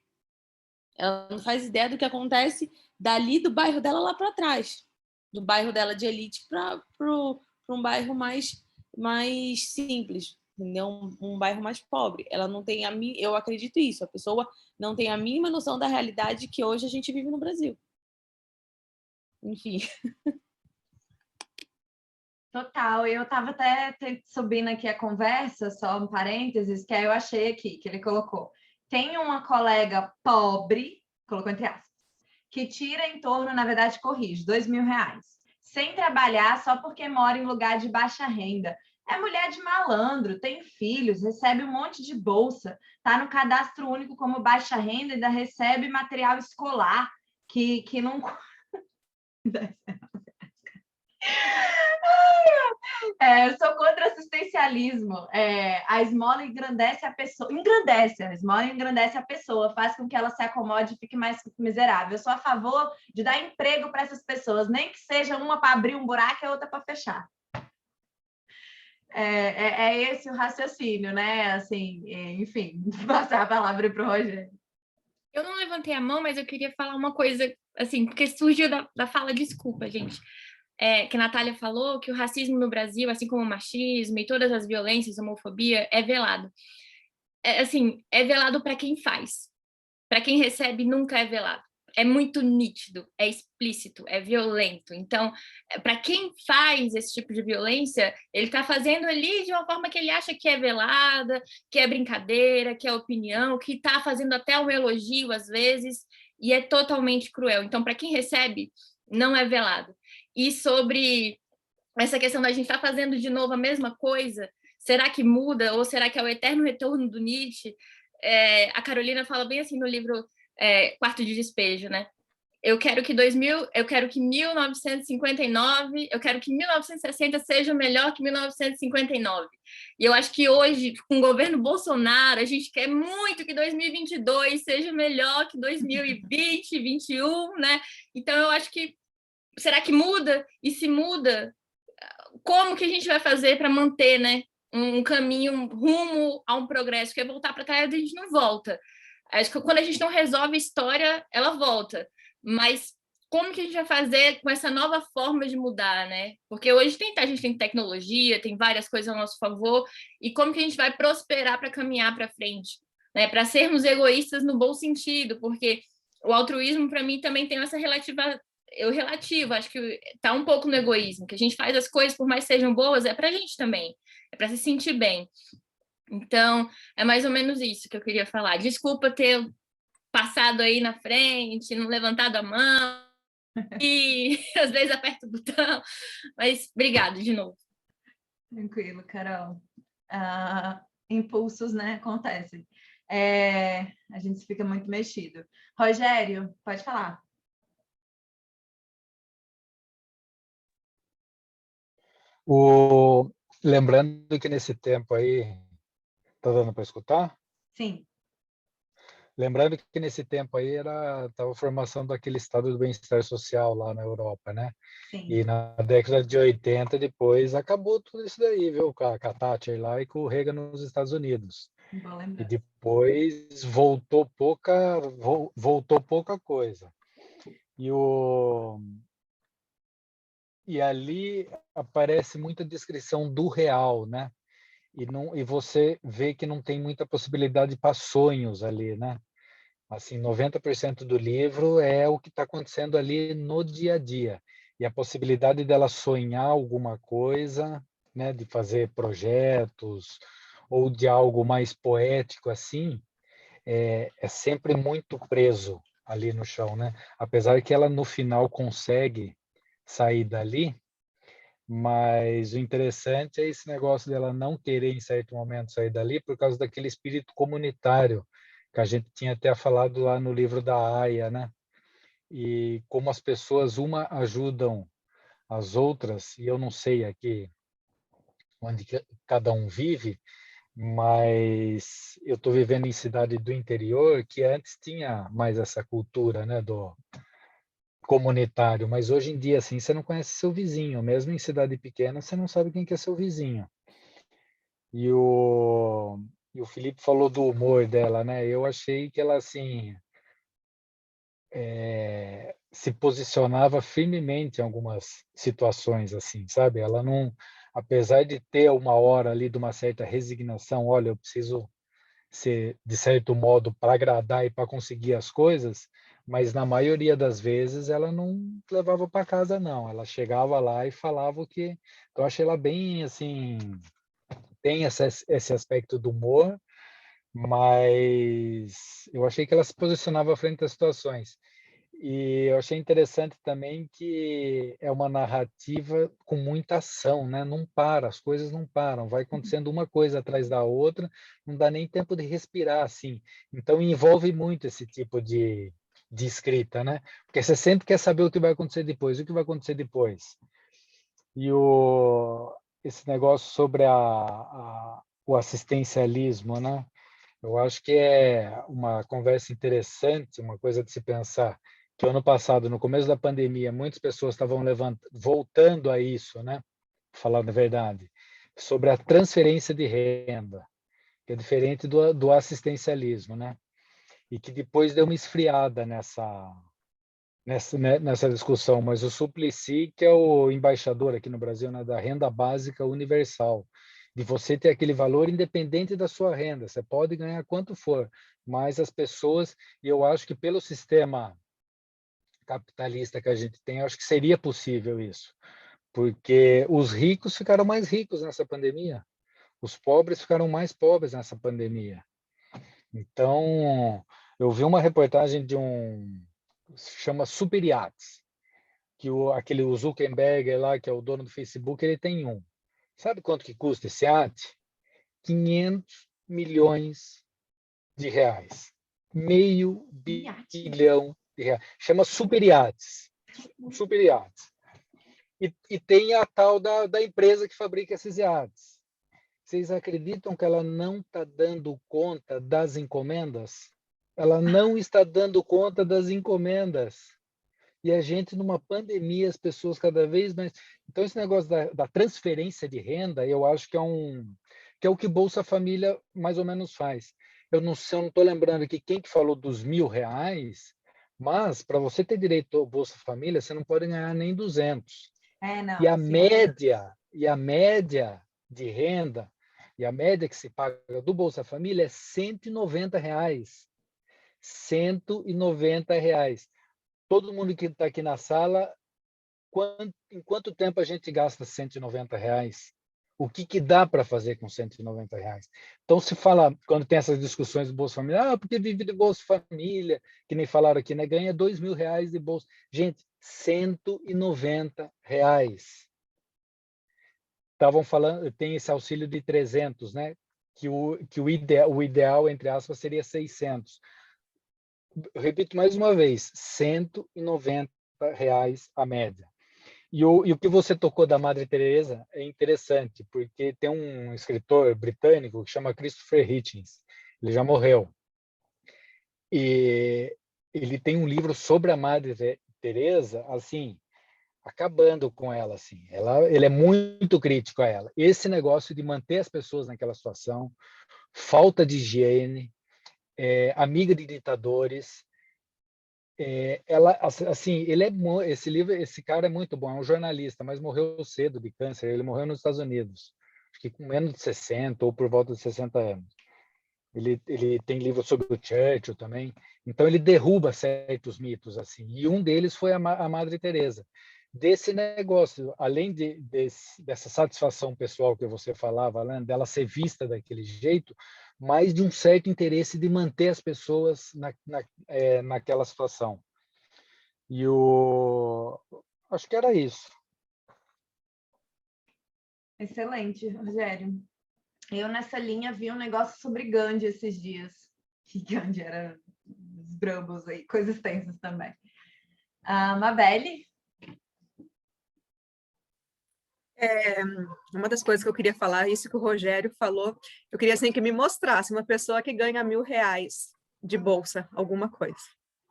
Ela não faz ideia do que acontece dali do bairro dela lá para trás, do bairro dela de elite para um bairro mais simples, entendeu? Um bairro mais pobre. Ela não tem eu acredito isso, a pessoa não tem a mínima noção da realidade que hoje a gente vive no Brasil. Enfim. Total, eu estava até subindo aqui a conversa, só um parênteses, que aí eu achei aqui, que ele colocou. Tem uma colega pobre, colocou entre aspas, que tira em torno, na verdade, corrige, R$ 2.000, sem trabalhar só porque mora em lugar de baixa renda. É mulher de malandro, tem filhos, recebe um monte de bolsa, está no cadastro único como baixa renda, ainda recebe material escolar, que não... Eu sou contra assistencialismo. A esmola engrandece a pessoa. A esmola engrandece a pessoa, faz com que ela se acomode e fique mais miserável. Eu sou a favor de dar emprego para essas pessoas, nem que seja uma para abrir um buraco e a outra para fechar. Esse o raciocínio, né? Assim, enfim, passar a palavra para o Rogério. Eu não levantei a mão, mas eu queria falar uma coisa, assim, porque surgiu da fala, desculpa, gente. Que a Natália falou que o racismo no Brasil, assim como o machismo e todas as violências, homofobia, é velado. Assim, é velado para quem faz. Para quem recebe, nunca é velado. É muito nítido, é explícito, é violento. Então, para quem faz esse tipo de violência, ele está fazendo ali de uma forma que ele acha que é velada, que é brincadeira, que é opinião, que está fazendo até um elogio às vezes, e é totalmente cruel. Então, para quem recebe, não é velado. E sobre essa questão da gente estar fazendo de novo a mesma coisa, será que muda ou será que é o eterno retorno do Nietzsche? A Carolina fala bem assim no livro Quarto de Despejo, né? Eu quero que 1959, eu quero que 1960 seja melhor que 1959. E eu acho que hoje, com o governo Bolsonaro, a gente quer muito que 2022 seja melhor que 2020, 2021, né? Então eu acho que será que muda? E se muda, como que a gente vai fazer para manter, né, um caminho rumo a um progresso? Porque voltar para trás a gente não volta. Acho que quando a gente não resolve a história, ela volta. Mas como que a gente vai fazer com essa nova forma de mudar, né? Porque hoje a gente tem tecnologia, tem várias coisas a nosso favor, e como que a gente vai prosperar para caminhar para frente, né? Para sermos egoístas no bom sentido, porque o altruísmo, para mim, também tem essa relativo, acho que está um pouco no egoísmo, que a gente faz as coisas, por mais que sejam boas, é para a gente também, é para se sentir bem. Então, é mais ou menos isso que eu queria falar. Desculpa ter passado aí na frente, não levantado a mão, e às vezes aperto o botão, mas obrigado de novo. Tranquilo, Carol. Impulsos, né, acontecem. A gente fica muito mexido. Rogério, pode falar. Lembrando que nesse tempo aí, tá dando para escutar? Sim. Lembrando que nesse tempo aí estava a formação daquele estado do bem-estar social lá na Europa, né? Sim. E na década de 80, depois, acabou tudo isso daí, viu? Com a Thatcher lá e com o Reagan nos Estados Unidos. E depois voltou pouca coisa. E ali aparece muita descrição do real, né? E você vê que não tem muita possibilidade para sonhos ali, né? Assim, 90% do livro é o que está acontecendo ali no dia a dia. E a possibilidade dela sonhar alguma coisa, né, de fazer projetos ou de algo mais poético assim, é sempre muito preso ali no chão, né? Apesar que ela no final consegue sair dali, mas o interessante é esse negócio dela não querer, em certo momento, sair dali por causa daquele espírito comunitário que a gente tinha até falado lá no livro da Aya, né? E como as pessoas, uma ajudam as outras, e eu não sei aqui onde cada um vive, mas eu estou vivendo em cidade do interior que antes tinha mais essa cultura, né, do comunitário, mas hoje em dia, assim, você não conhece seu vizinho, mesmo em cidade pequena, você não sabe quem que é seu vizinho. E o Felipe falou do humor dela, né? Eu achei que ela, assim, se posicionava firmemente em algumas situações, assim, sabe? Ela não, apesar de ter uma hora ali de uma certa resignação, olha, eu preciso ser, de certo modo, para agradar e para conseguir as coisas, mas na maioria das vezes ela não levava para casa, não. Ela chegava lá e falava o que... Então, eu achei ela bem, assim, tem esse aspecto do humor, mas eu achei que ela se posicionava frente às situações. E eu achei interessante também que é uma narrativa com muita ação, né? Não para, as coisas não param, vai acontecendo uma coisa atrás da outra, não dá nem tempo de respirar, assim. Então, envolve muito esse tipo de escrita, né? Porque você sempre quer saber o que vai acontecer depois, o que vai acontecer depois. esse negócio sobre o assistencialismo, né? Eu acho que é uma conversa interessante, uma coisa de se pensar, que ano passado, no começo da pandemia, muitas pessoas estavam voltando a isso, né? Falando a verdade, sobre a transferência de renda, que é diferente do assistencialismo, né? E que depois deu uma esfriada nessa discussão, mas o Suplicy, que é o embaixador aqui no Brasil, né, da renda básica universal, de você ter aquele valor independente da sua renda, você pode ganhar quanto for, mas as pessoas, e eu acho que pelo sistema capitalista que a gente tem, eu acho que seria possível isso, porque os ricos ficaram mais ricos nessa pandemia, os pobres ficaram mais pobres nessa pandemia. Então, eu vi uma reportagem de se chama Super Yachts, que aquele Zuckerberg lá, que é o dono do Facebook, ele tem um. Sabe quanto que custa esse iate? 500 milhões de reais. Meio bilhão de reais. Chama Super Yachts. Super Yachts. E tem a tal da empresa que fabrica esses iates. Vocês acreditam que ela não está dando conta das encomendas? Ela não está dando conta das encomendas. E a gente, numa pandemia, as pessoas cada vez mais... Então, esse negócio da transferência de renda, eu acho que é o que Bolsa Família mais ou menos faz. Eu não estou lembrando aqui quem que falou dos R$1.000, mas para você ter direito ao Bolsa Família, você não pode ganhar nem 200. Não, e a média de renda, e a média que se paga do Bolsa Família é R$190. R$190. Todo mundo que está aqui na sala, em quanto tempo a gente gasta R$190? O que dá para fazer com R$190? Então, se fala, quando tem essas discussões do Bolsa Família, porque vive de Bolsa Família, que nem falaram aqui, né? Ganha R$2.000 de bolsa. Gente, R$190. Estavam falando, tem esse auxílio de 300, né? Que o ideal, entre aspas, seria 600. Eu repito mais uma vez, R$190 a média. E o que você tocou da Madre Teresa é interessante, porque tem um escritor britânico que chama Christopher Hitchens. Ele já morreu. E ele tem um livro sobre a Madre Teresa, assim, acabando com ela, assim. Ele é muito crítico a ela. Esse negócio de manter as pessoas naquela situação, falta de higiene, amiga de ditadores. Ela, assim, esse cara é muito bom, é um jornalista, mas morreu cedo de câncer. Ele morreu nos Estados Unidos, acho que com menos de 60 ou por volta de 60 anos. Ele tem livros sobre o Churchill também. Então ele derruba certos mitos assim. E um deles foi a Madre Teresa. Desse negócio, além dessa satisfação pessoal que você falava, né, dela ser vista daquele jeito, mas de um certo interesse de manter as pessoas naquela situação. E acho que era isso. Excelente, Rogério. Eu, nessa linha, vi um negócio sobre Gandhi esses dias. Que Gandhi era os brambos aí, coisas tensas também. Mabelle? Uma das coisas que eu queria falar, isso que o Rogério falou, eu queria assim que me mostrasse uma pessoa que ganha R$1.000 de bolsa, alguma coisa,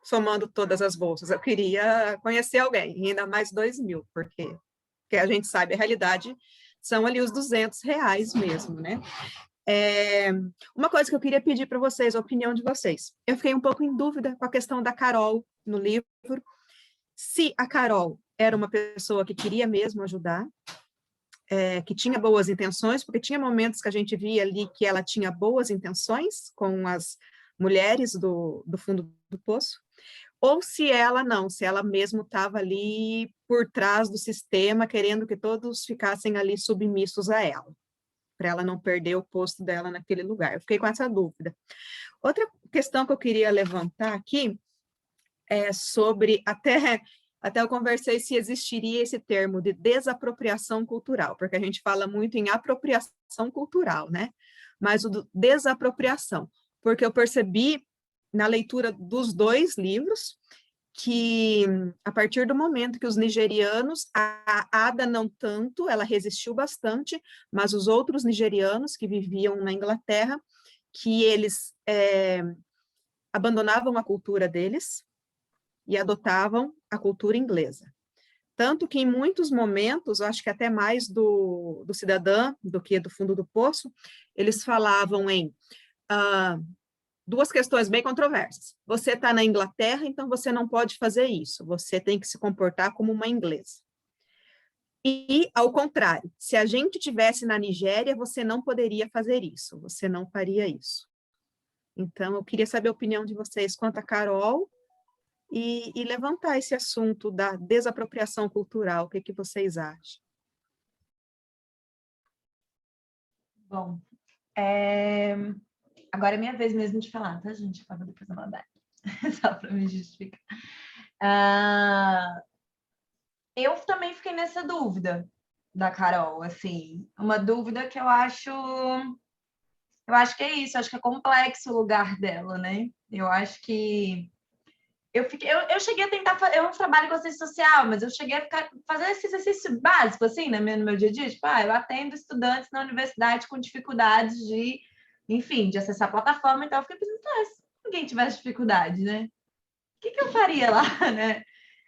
somando todas as bolsas. Eu queria conhecer alguém, e ainda mais 2.000, porque a gente sabe a realidade, são ali os R$200 mesmo, né? Uma coisa que eu queria pedir para vocês, a opinião de vocês. Eu fiquei um pouco em dúvida com a questão da Carol no livro, se a Carol era uma pessoa que queria mesmo ajudar, que tinha boas intenções, porque tinha momentos que a gente via ali que ela tinha boas intenções com as mulheres do fundo do poço, ou se ela não, se ela mesmo estava ali por trás do sistema, querendo que todos ficassem ali submissos a ela, para ela não perder o posto dela naquele lugar. Eu fiquei com essa dúvida. Outra questão que eu queria levantar aqui é sobre, até eu conversei se existiria esse termo de desapropriação cultural, porque a gente fala muito em apropriação cultural, né? Mas o desapropriação, porque eu percebi na leitura dos dois livros que a partir do momento que os nigerianos, a Ada não tanto, ela resistiu bastante, mas os outros nigerianos que viviam na Inglaterra, que eles abandonavam a cultura deles e adotavam a cultura inglesa. Tanto que em muitos momentos, acho que até mais do Cidadã do que do Fundo do Poço, eles falavam em duas questões bem controversas. Você está na Inglaterra, então você não pode fazer isso. Você tem que se comportar como uma inglesa. E, ao contrário, se a gente estivesse na Nigéria, você não poderia fazer isso. Você não faria isso. Então, eu queria saber a opinião de vocês quanto a Carol e levantar esse assunto da desapropriação cultural. O que vocês acham? Bom, agora é minha vez mesmo de falar, tá, gente? Para depois eu mandar. Só para me justificar. Eu também fiquei nessa dúvida da Carol, assim, uma dúvida que eu acho que é isso, acho que é complexo o lugar dela, né? Eu acho que eu cheguei a tentar fazer, eu não trabalho com assistência social, mas eu cheguei a fazer esse exercício básico, assim, né, no meu dia a dia, tipo, eu atendo estudantes na universidade com dificuldades de, enfim, de acessar a plataforma, então eu fiquei pensando, se ninguém tivesse dificuldade, né? O que eu faria lá, né?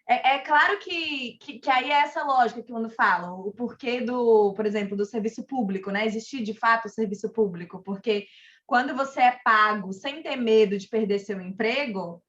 É claro que aí é essa lógica que quando falo, o porquê por exemplo, do serviço público, né? Existir de fato o serviço público, porque quando você é pago sem ter medo de perder seu emprego,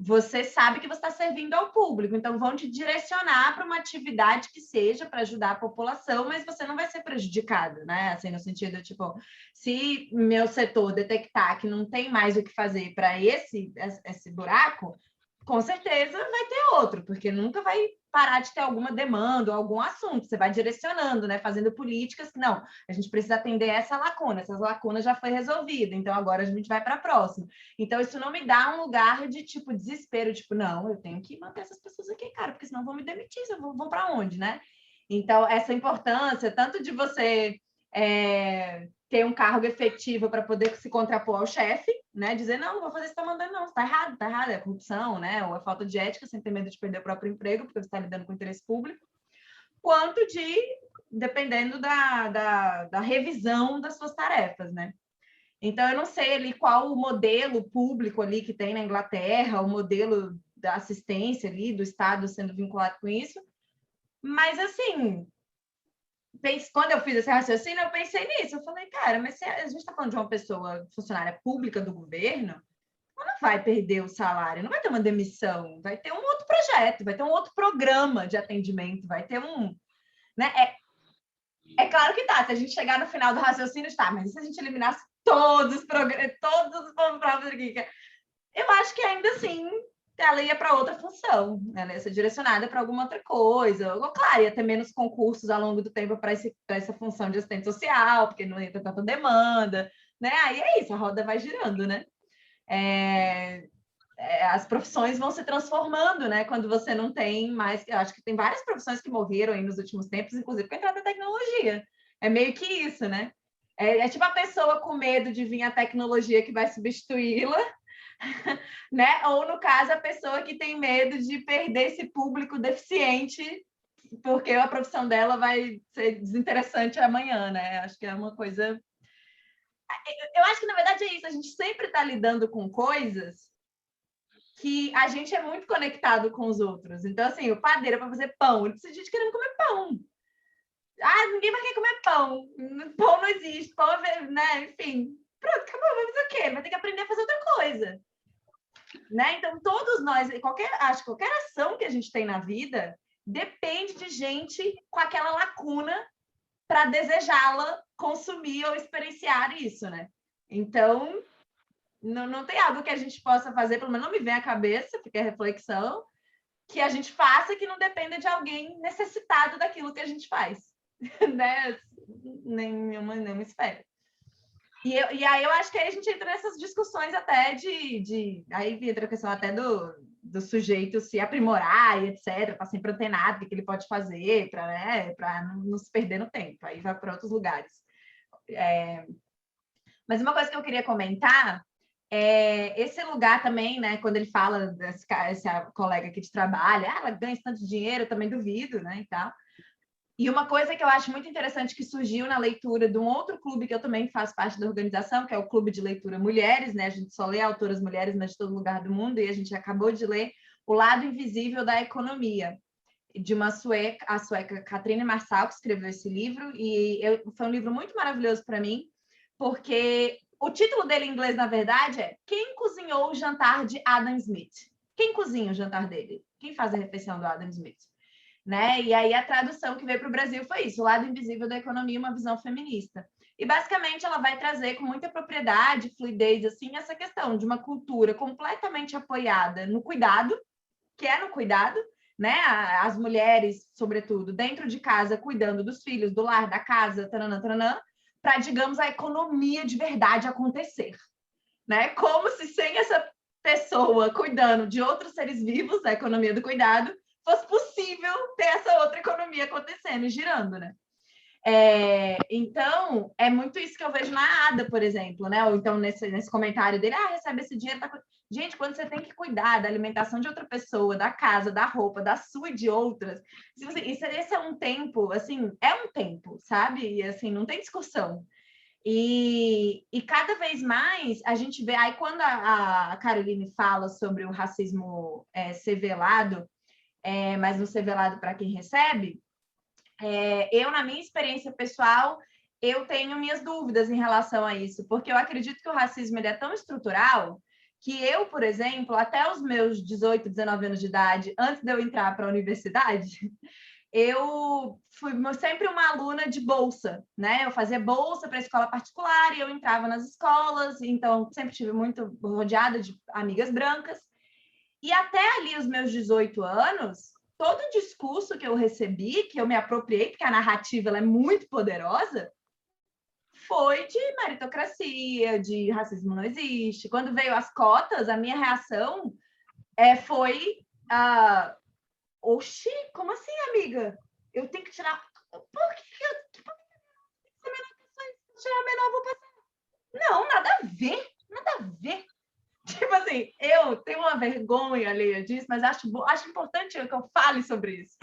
você sabe que você está servindo ao público, então vão te direcionar para uma atividade que seja para ajudar a população, mas você não vai ser prejudicado, né? Assim, no sentido, tipo, se meu setor detectar que não tem mais o que fazer para esse buraco, com certeza vai ter outro, porque nunca vai parar de ter alguma demanda ou algum assunto. Você vai direcionando, né? Fazendo políticas que, não, a gente precisa atender essa lacuna já foi resolvida, então agora a gente vai para a próxima. Então, isso não me dá um lugar de, tipo, desespero, tipo, não, eu tenho que manter essas pessoas aqui, cara, porque senão vão me demitir, vão para onde, né? Então, essa importância, tanto de você ter um cargo efetivo para poder se contrapor ao chefe, né? Dizer, não vou fazer isso que está mandando, não, está errado, é corrupção, né? Ou é falta de ética, sem ter medo de perder o próprio emprego, porque você está lidando com o interesse público, quanto de, dependendo da revisão das suas tarefas, né? Então, eu não sei ali qual o modelo público ali que tem na Inglaterra, o modelo da assistência ali, do Estado sendo vinculado com isso, mas, assim, quando eu fiz esse raciocínio, eu pensei nisso. Eu falei, cara, mas se a gente está falando de uma pessoa funcionária pública do governo, ela não vai perder o salário, não vai ter uma demissão, vai ter um outro projeto, vai ter um outro programa de atendimento, vai ter um... Né? É claro que tá, se a gente chegar no final do raciocínio, tá, mas e se a gente eliminasse todos os programas, todos os programas aqui? Eu acho que ainda assim ela ia para outra função, né? Ela ia ser direcionada para alguma outra coisa. Ou, claro, ia ter menos concursos ao longo do tempo para essa função de assistente social, porque não ia ter tanta demanda, né? Aí é isso, a roda vai girando, né? As profissões vão se transformando, né? Quando você não tem mais... Eu acho que tem várias profissões que morreram aí nos últimos tempos, inclusive com a entrada da tecnologia. É meio que isso, né? É tipo a pessoa com medo de vir a tecnologia que vai substituí-la, né? Ou, no caso, a pessoa que tem medo de perder esse público deficiente porque a profissão dela vai ser desinteressante amanhã, né? Acho que é uma coisa... Eu acho que, na verdade, é isso. A gente sempre está lidando com coisas que a gente é muito conectado com os outros. Então, assim, o padeiro para fazer pão, ele precisa de gente querendo comer pão. Ninguém vai querer comer pão. Pão não existe, pão é, né? Enfim, pronto, acabou, vai fazer o quê? Vai ter que aprender a fazer outra coisa. Né? Então, todos nós, acho que qualquer ação que a gente tem na vida depende de gente com aquela lacuna para desejá-la, consumir ou experienciar isso, né? Então, não tem algo que a gente possa fazer, pelo menos não me vem à cabeça, fica a reflexão, que a gente faça que não dependa de alguém necessitado daquilo que a gente faz, né? Nenhuma esfera. E aí eu acho que aí a gente entra nessas discussões até aí entra a questão até do sujeito se aprimorar e etc, para sempre antenado, o que ele pode fazer para não se perder no tempo, aí vai para outros lugares. Mas uma coisa que eu queria comentar Esse lugar também, né, quando ele fala essa colega aqui de trabalho, ela ganha tanto dinheiro, eu também duvido, né, e tal. E uma coisa que eu acho muito interessante que surgiu na leitura de um outro clube que eu também faço parte da organização, que é o Clube de Leitura Mulheres, né? A gente só lê autoras mulheres, mas de todo lugar do mundo, e a gente acabou de ler O Lado Invisível da Economia, de a sueca Katrine Marsal, que escreveu esse livro, e foi um livro muito maravilhoso para mim, porque o título dele em inglês, na verdade, é Quem Cozinhou o Jantar de Adam Smith? Quem cozinha o jantar dele? Quem faz a refeição do Adam Smith? Né? E aí a tradução que veio para o Brasil foi isso, O Lado Invisível da Economia, uma visão feminista. E basicamente ela vai trazer com muita propriedade, fluidez, assim, essa questão de uma cultura completamente apoiada no cuidado, que é no cuidado, né? As mulheres, sobretudo, dentro de casa, cuidando dos filhos, do lar, da casa, para, digamos, a economia de verdade acontecer. Né? Como se sem essa pessoa cuidando de outros seres vivos, a economia do cuidado, fosse possível ter essa outra economia acontecendo e girando, né? Então, é muito isso que eu vejo na Ada, por exemplo, né? Ou então nesse comentário dele, recebe esse dinheiro. Tá... Gente, quando você tem que cuidar da alimentação de outra pessoa, da casa, da roupa, da sua e de outras, esse é um tempo, assim, sabe? E assim, não tem discussão. E cada vez mais a gente vê... Aí quando a Caroline fala sobre o racismo ser velado, mas não ser velado para quem recebe, eu, na minha experiência pessoal, eu tenho minhas dúvidas em relação a isso, porque eu acredito que o racismo ele é tão estrutural que eu, por exemplo, até os meus 18, 19 anos de idade, antes de eu entrar para a universidade, eu fui sempre uma aluna de bolsa, né? Eu fazia bolsa para escola particular e eu entrava nas escolas, então sempre tive muito rodeada de amigas brancas. E até ali os meus 18 anos, todo o discurso que eu recebi, que eu me apropriei, porque a narrativa ela é muito poderosa, foi de meritocracia, de racismo não existe. Quando veio as cotas, a minha reação foi... Oxi, como assim, amiga? Eu tenho que tirar... Por que eu tenho que tirar menor, vou passar? Não, nada a ver, nada a ver. Tipo assim, eu tenho uma vergonha alheia disso, mas acho importante que eu fale sobre isso.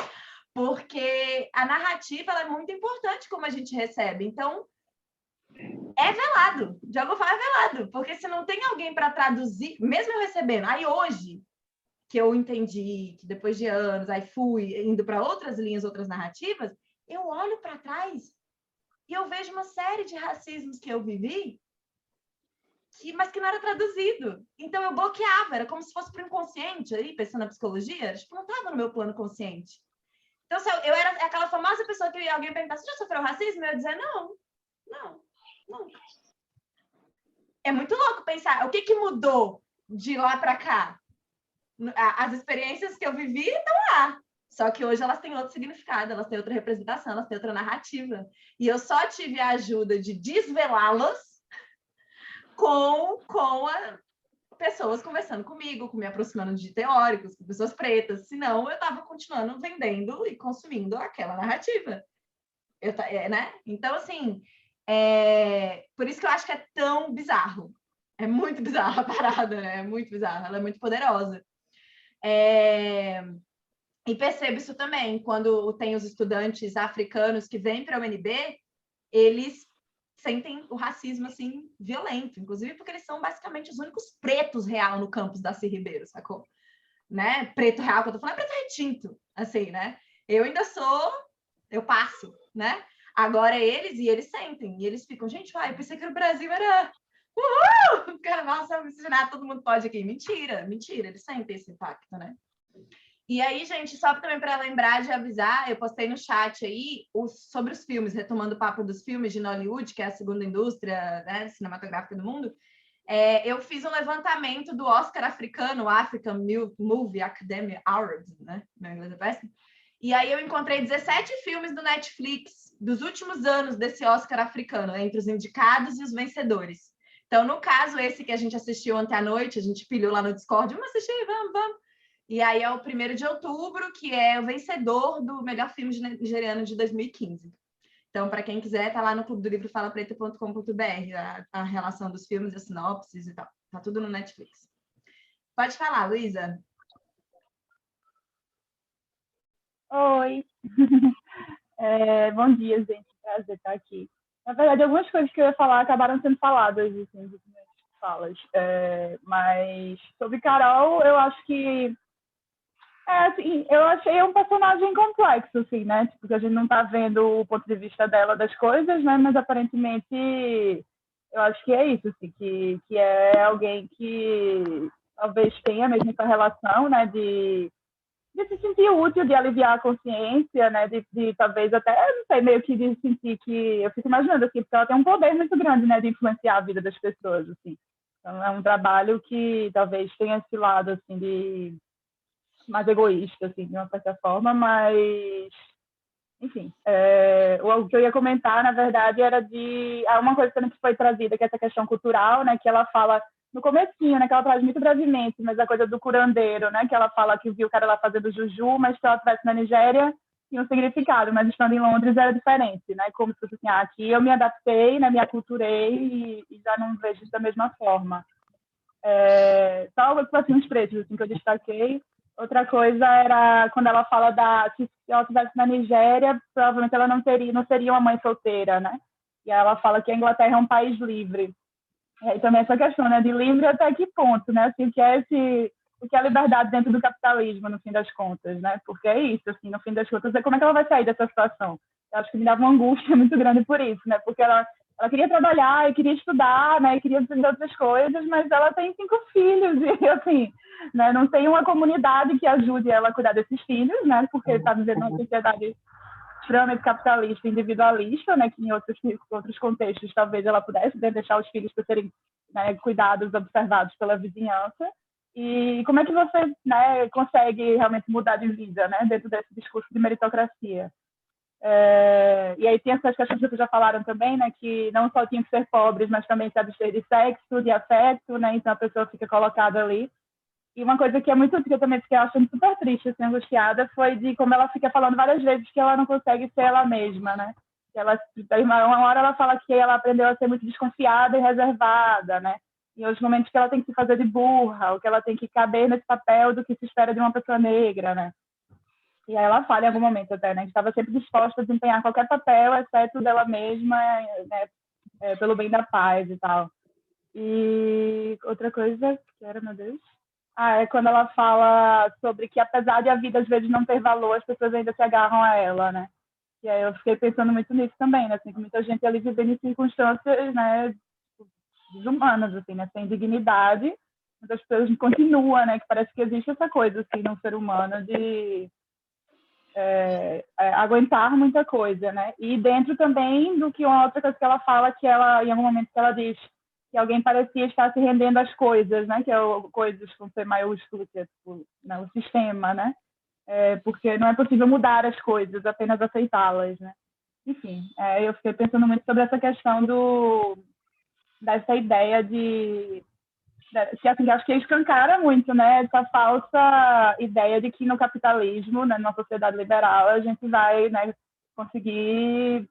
Porque a narrativa ela é muito importante como a gente recebe. Então, é velado. De alguma forma é velado. Porque se não tem alguém para traduzir, mesmo eu recebendo, aí hoje, que eu entendi, que depois de anos, aí fui indo para outras linhas, outras narrativas, eu olho para trás e eu vejo uma série de racismos que eu vivi, mas que não era traduzido. Então, eu bloqueava, era como se fosse para o inconsciente, aí, pensando na psicologia, tipo, não estava no meu plano consciente. Então, eu era aquela famosa pessoa que alguém perguntasse, você já sofreu racismo? Eu ia dizer, não. É muito louco pensar, o que mudou de lá para cá? As experiências que eu vivi estão lá. Só que hoje elas têm outro significado, elas têm outra representação, elas têm outra narrativa. E eu só tive a ajuda de desvelá-las com pessoas conversando comigo, me aproximando de teóricos, com pessoas pretas. Senão, eu estava continuando vendendo e consumindo aquela narrativa. Né? Então, assim, por isso que eu acho que é tão bizarro. É muito bizarra a parada, né? É muito bizarra, ela é muito poderosa. E percebo isso também, quando tem os estudantes africanos que vêm para a UNB, eles sentem o racismo, assim, violento, inclusive porque eles são basicamente os únicos pretos real no campus da Darcy Ribeiro, sacou? Né? Preto real, que eu tô falando, é preto retinto, assim, né? Eu passo, né? Agora eles sentem, e eles ficam, gente, eu pensei que o Brasil era... Uhul! Carnaval, sabe, missionário, todo mundo pode aqui. Mentira, eles sentem esse impacto, né? E aí, gente, só também para lembrar de avisar, eu postei no chat aí sobre os filmes, retomando o papo dos filmes de Nollywood, que é a segunda indústria, né, cinematográfica do mundo. Eu fiz um levantamento do Oscar africano, African Movie Academy Awards, né? Meu inglês é péssimo. E aí eu encontrei 17 filmes do Netflix dos últimos anos desse Oscar africano, entre os indicados e os vencedores. Então, no caso, esse que a gente assistiu ontem à noite, a gente pilhou lá no Discord, vamos assistir, vamos. E aí é o 1º de outubro, que é o vencedor do melhor filme nigeriano de 2015. Então, para quem quiser, tá lá no Clube do Livro falapreta.com.br, a relação dos filmes, as sinopses e tal, tá Tá tudo no Netflix. Pode falar, Luísa. Oi. Bom dia, gente. Prazer estar aqui. Na verdade, algumas coisas que eu ia falar acabaram sendo faladas assim, nas minhas falas. Mas sobre Carol, eu acho que assim, eu achei um personagem complexo, assim, né? Porque a gente não está vendo o ponto de vista dela das coisas, né? Mas aparentemente eu acho que é isso, assim, que é alguém que talvez tenha mesmo essa relação, né? De se sentir útil, de aliviar a consciência, né? De talvez até, não sei, meio que de sentir que... Eu fico imaginando, assim, porque ela tem um poder muito grande, né? De influenciar a vida das pessoas, assim. Então, é um trabalho que talvez tenha esse lado, assim, de mais egoísta, assim, de uma certa forma, mas... Enfim, o que eu ia comentar, na verdade, era de... uma coisa também que foi trazida, que é essa questão cultural, né? Que ela fala no comecinho, né, que ela traz muito brevemente, mas a coisa do curandeiro, né, que ela fala que viu o cara lá fazendo juju, mas se ela estivesse na Nigéria, tinha um significado, mas estando em Londres era diferente, né, como se fosse assim, aqui eu me adaptei, né, me aculturei e já não vejo isso da mesma forma. Só assim, uns trechos assim, que eu destaquei. Outra coisa era quando ela fala se ela estivesse na Nigéria, provavelmente ela não seria uma mãe solteira, né, e ela fala que a Inglaterra é um país livre. E também essa questão, né, de livre até que ponto, né, assim, o que é a liberdade dentro do capitalismo, no fim das contas, né, porque é isso, assim, no fim das contas, como é que ela vai sair dessa situação? Eu acho que me dava uma angústia muito grande por isso, né, porque ela queria trabalhar, e queria estudar, né, e queria fazer outras coisas, mas ela tem 5 filhos, e assim, né, não tem uma comunidade que ajude ela a cuidar desses filhos, né, porque está vivendo uma sociedade extremamente capitalista, individualista, né, que em outros contextos talvez ela pudesse deixar os filhos para serem, né, cuidados, observados pela vizinhança. E como é que você, né, consegue realmente mudar de vida, né, dentro desse discurso de meritocracia? E aí tem essas questões que vocês já falaram também, né, que não só tinham que ser pobres, mas também se abster de sexo, de afeto, né, então a pessoa fica colocada ali. E uma coisa que é muito que eu também fiquei achando super triste, assim, angustiada, foi de como ela fica falando várias vezes que ela não consegue ser ela mesma, né? Que ela, uma hora ela fala que ela aprendeu a ser muito desconfiada e reservada, né? Em outros momentos que ela tem que se fazer de burra, ou que ela tem que caber nesse papel do que se espera de uma pessoa negra, né? E aí ela fala em algum momento até, né? Que estava sempre disposta a desempenhar qualquer papel, exceto dela mesma, né? Pelo bem da paz e tal. E outra coisa que era, meu Deus... é quando ela fala sobre que, apesar de a vida às vezes não ter valor, as pessoas ainda se agarram a ela, né? E aí eu fiquei pensando muito nisso também, né? Assim, que muita gente ali vivendo em circunstâncias, né, desumanas, assim, né? Sem dignidade, mas as pessoas continuam, né? Que parece que existe essa coisa, assim, no ser humano de aguentar muita coisa, né? E dentro também do que uma outra coisa que ela fala, que ela, em algum momento que ela diz que alguém parecia estar se rendendo às coisas, né? Que é coisas com C maiúsculo, que é tipo, né? O sistema, né? Porque não é possível mudar as coisas, apenas aceitá-las, né? Enfim, eu fiquei pensando muito sobre essa questão dessa ideia que assim, acho que escancara muito, né, essa falsa ideia de que no capitalismo, né, numa sociedade liberal, a gente vai, né, conseguir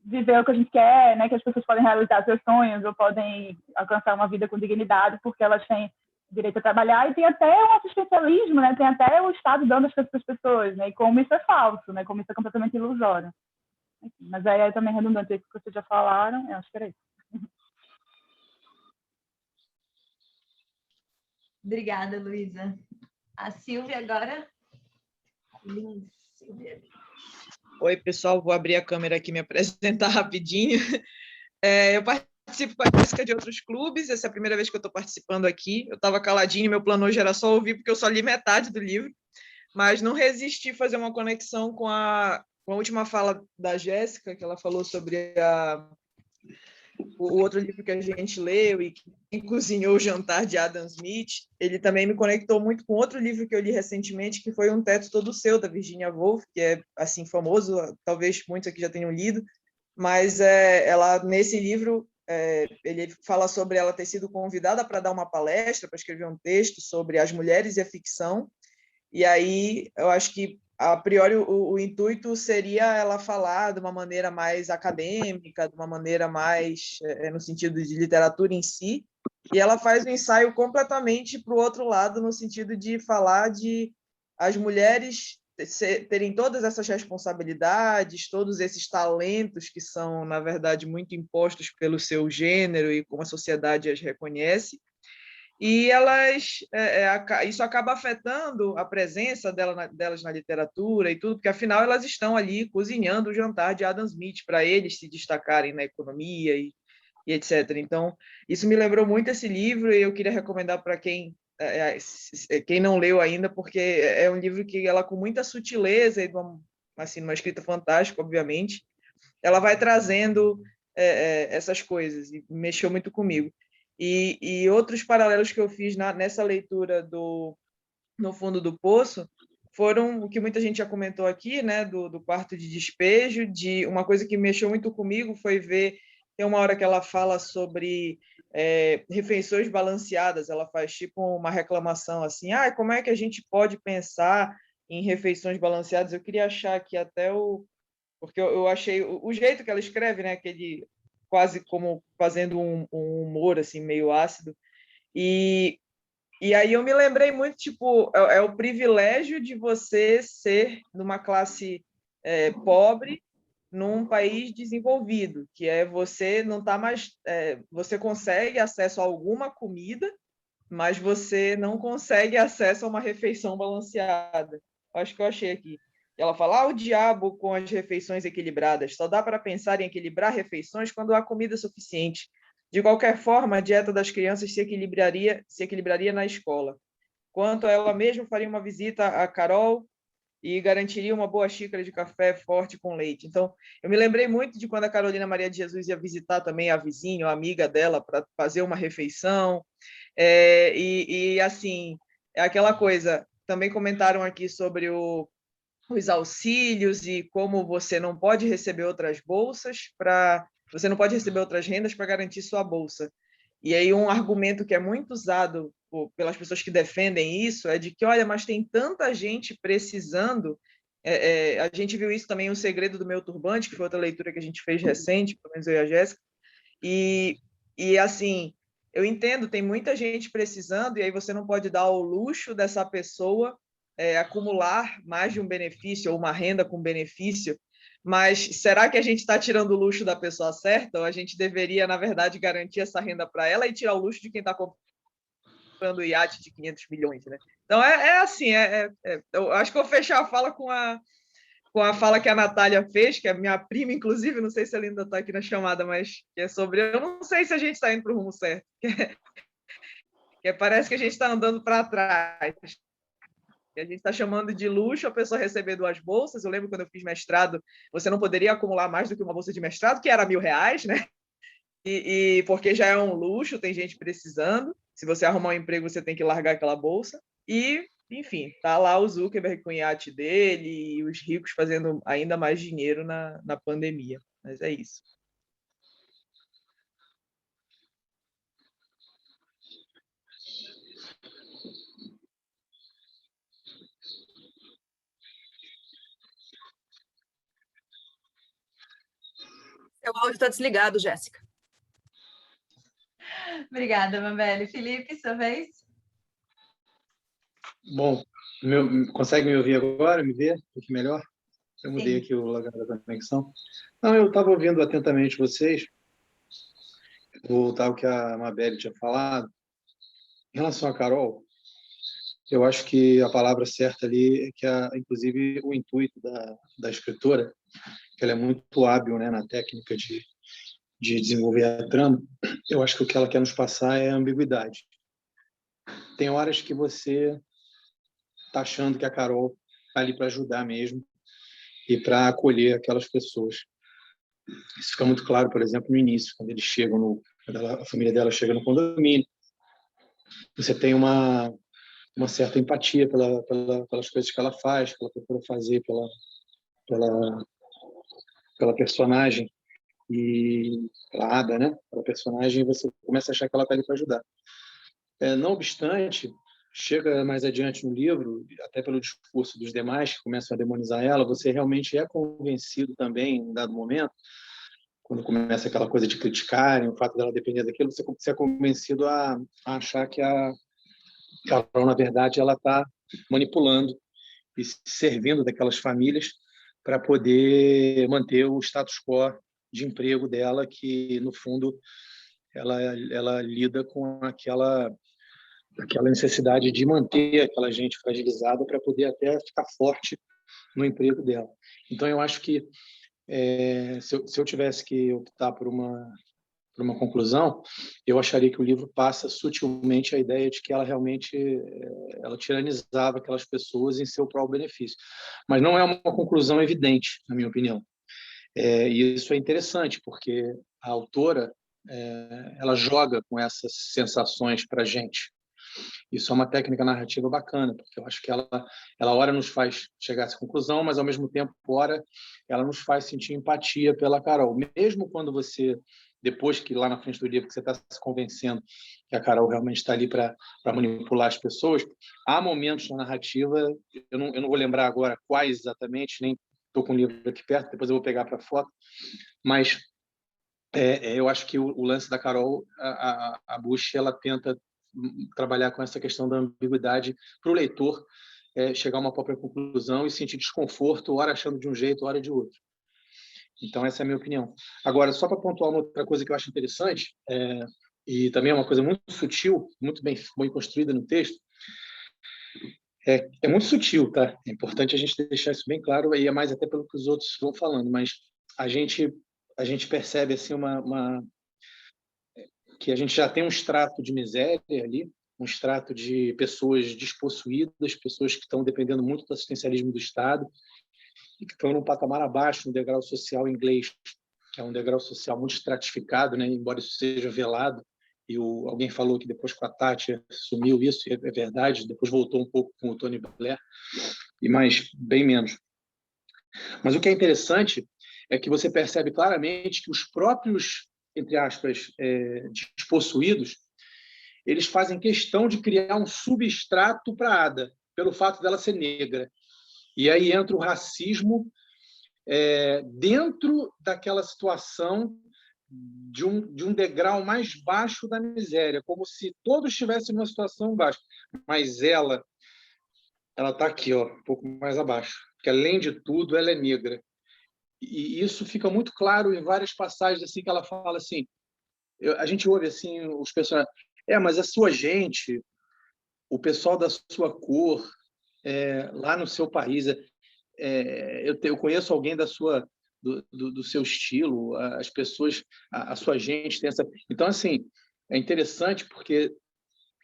viver o que a gente quer, né, que as pessoas podem realizar seus sonhos ou podem alcançar uma vida com dignidade porque elas têm direito a trabalhar, e tem até o assistencialismo, né, tem até o Estado dando as coisas para as pessoas, né, e como isso é falso, né, como isso é completamente ilusório. Enfim, mas aí é também redundante isso que vocês já falaram, eu acho que era isso. Obrigada, Luísa. A Silvia agora. Silvia. Oi, pessoal, vou abrir a câmera aqui e me apresentar rapidinho. Eu participo com a Jéssica de outros clubes, essa é a primeira vez que eu estou participando aqui. Eu estava caladinho, meu plano hoje era só ouvir, porque eu só li metade do livro, mas não resisti a fazer uma conexão com a última fala da Jéssica, que ela falou sobre o outro livro que a gente leu e que cozinhou o jantar de Adam Smith. Ele também me conectou muito com outro livro que eu li recentemente, que foi Um Teto Todo Seu, da Virginia Woolf, que é assim famoso, talvez muitos aqui já tenham lido, mas ela nesse livro ele fala sobre ela ter sido convidada para dar uma palestra, para escrever um texto sobre as mulheres e a ficção, e aí eu acho que a priori o intuito seria ela falar de uma maneira mais acadêmica, de uma maneira mais no sentido de literatura em si, e ela faz um ensaio completamente para o outro lado, no sentido de falar de as mulheres terem todas essas responsabilidades, todos esses talentos que são, na verdade, muito impostos pelo seu gênero e como a sociedade as reconhece, e isso acaba afetando a presença delas na literatura e tudo, porque afinal elas estão ali cozinhando o jantar de Adam Smith para eles se destacarem na economia e etc. Então, isso me lembrou muito esse livro e eu queria recomendar para quem não leu ainda, porque é um livro que ela, com muita sutileza e uma escrita fantástica, obviamente, ela vai trazendo essas coisas e mexeu muito comigo. E outros paralelos que eu fiz nessa leitura No Fundo do Poço foram o que muita gente já comentou aqui, né, do quarto de despejo, de uma coisa que mexeu muito comigo foi ver, tem uma hora que ela fala sobre refeições balanceadas, ela faz tipo uma reclamação assim, como é que a gente pode pensar em refeições balanceadas? Eu queria achar aqui até porque eu achei o jeito que ela escreve, né, aquele quase como fazendo um humor assim meio ácido, e aí eu me lembrei muito, tipo, é o privilégio de você ser numa classe pobre num país desenvolvido, que é você não tá mais, você consegue acesso a alguma comida, mas você não consegue acesso a uma refeição balanceada. Acho que eu achei aqui. Ela fala, o diabo com as refeições equilibradas. Só dá para pensar em equilibrar refeições quando há comida suficiente. De qualquer forma, a dieta das crianças se equilibraria na escola. Quanto a ela mesma, faria uma visita a Carol e garantiria uma boa xícara de café forte com leite. Então, eu me lembrei muito de quando a Carolina Maria de Jesus ia visitar também a vizinha, a amiga dela, para fazer uma refeição. Assim, é aquela coisa. Também comentaram aqui sobre os auxílios e como você não pode receber outras bolsas você não pode receber outras rendas para garantir sua bolsa. E aí um argumento que é muito usado pelas pessoas que defendem isso é de que, olha, mas tem tanta gente precisando. A gente viu isso também em O Segredo do Meu Turbante, que foi outra leitura que a gente fez recente, pelo menos eu e a Jéssica. E assim, eu entendo, tem muita gente precisando, e aí você não pode dar ao luxo dessa pessoa acumular mais de um benefício ou uma renda com benefício, mas será que a gente está tirando o luxo da pessoa certa? Ou a gente deveria, na verdade, garantir essa renda para ela e tirar o luxo de quem está comprando o iate de 500 milhões? Né? Então, assim, eu acho que eu vou fechar a fala com a fala que a Natália fez, que é minha prima, inclusive, não sei se ela ainda está aqui na chamada, mas que é sobre... Eu não sei se a gente está indo para o rumo certo, que parece que a gente está andando para trás. A gente está chamando de luxo a pessoa receber 2 bolsas. Eu lembro quando eu fiz mestrado, você não poderia acumular mais do que uma bolsa de mestrado, que era R$1.000, né? E porque já é um luxo, tem gente precisando. Se você arrumar um emprego, você tem que largar aquela bolsa. E, enfim, tá lá o Zuckerberg com o iate dele e os ricos fazendo ainda mais dinheiro na pandemia. Mas é isso. Seu áudio está desligado, Jéssica. Obrigada, Mambele. Felipe, sua vez? Bom, consegue me ouvir agora? Me ver um pouquinho melhor? Eu mudei aqui o lugar da conexão. Não, eu estava ouvindo atentamente vocês. Vou voltar ao que a Mabel tinha falado. Em relação a Carol, eu acho que a palavra certa ali é que, inclusive, o intuito da escritora, que ela é muito hábil, né, na técnica de desenvolver a trama, eu acho que o que ela quer nos passar é a ambiguidade. Tem horas que você está achando que a Carol está ali para ajudar mesmo e para acolher aquelas pessoas. Isso fica muito claro, por exemplo, no início, quando eles chegam a família dela chega no condomínio. Você tem uma certa empatia pelas coisas que ela faz, que ela procura fazer pela personagem e pela Ada, né? Pela personagem, você começa a achar que ela está ali para ajudar. Não obstante, chega mais adiante no livro, até pelo discurso dos demais que começam a demonizar ela, você realmente é convencido também, em dado momento, quando começa aquela coisa de criticarem, o fato dela depender daquilo, você é convencido a achar que a Carol, na verdade, ela está manipulando e se servindo daquelas famílias para poder manter o status quo de emprego dela, que, no fundo, ela lida com aquela necessidade de manter aquela gente fragilizada para poder até ficar forte no emprego dela. Então, eu acho que se eu tivesse que optar por uma conclusão, eu acharia que o livro passa sutilmente a ideia de que ela realmente ela tiranizava aquelas pessoas em seu próprio benefício. Mas não é uma conclusão evidente, na minha opinião. E isso é interessante, porque a autora ela joga com essas sensações para a gente. Isso é uma técnica narrativa bacana, porque eu acho que ela ora nos faz chegar a essa conclusão, mas, ao mesmo tempo, ora, ela nos faz sentir empatia pela Carol. Mesmo quando você, depois que lá na frente do livro, que você está se convencendo que a Carol realmente está ali para manipular as pessoas, há momentos na narrativa, eu não vou lembrar agora quais exatamente, nem estou com o livro aqui perto, depois eu vou pegar para a foto, mas eu acho que o lance da Carol, a Bush, ela tenta trabalhar com essa questão da ambiguidade para o leitor chegar a uma própria conclusão e sentir desconforto, ora achando de um jeito, ora de outro. Então, essa é a minha opinião. Agora, só para pontuar uma outra coisa que eu acho interessante, e também é uma coisa muito sutil, muito bem construída no texto, é muito sutil, tá? É importante a gente deixar isso bem claro, e é mais até pelo que os outros vão falando, mas a gente percebe assim que a gente já tem um extrato de miséria ali, um extrato de pessoas despossuídas, pessoas que estão dependendo muito do assistencialismo do Estado e que estão num patamar abaixo no degrau social inglês, que é um degrau social muito estratificado, né? Embora isso seja velado, e alguém falou que depois com a Thatcher sumiu isso, e é verdade, depois voltou um pouco com o Tony Blair, mas bem menos. Mas o que é interessante é que você percebe claramente que os próprios, entre aspas, despossuídos, eles fazem questão de criar um substrato para a Ada, pelo fato dela ser negra. E aí entra o racismo dentro daquela situação de um degrau mais baixo da miséria, como se todos estivessem numa situação baixa. Mas ela está aqui, ó, um pouco mais abaixo, porque, além de tudo, ela é negra. E isso fica muito claro em várias passagens assim que ela fala assim, a gente ouve assim os personagens, mas a sua gente, o pessoal da sua cor, lá no seu país, eu conheço alguém do seu estilo, as pessoas, a sua gente tem essa... Então, assim, é interessante porque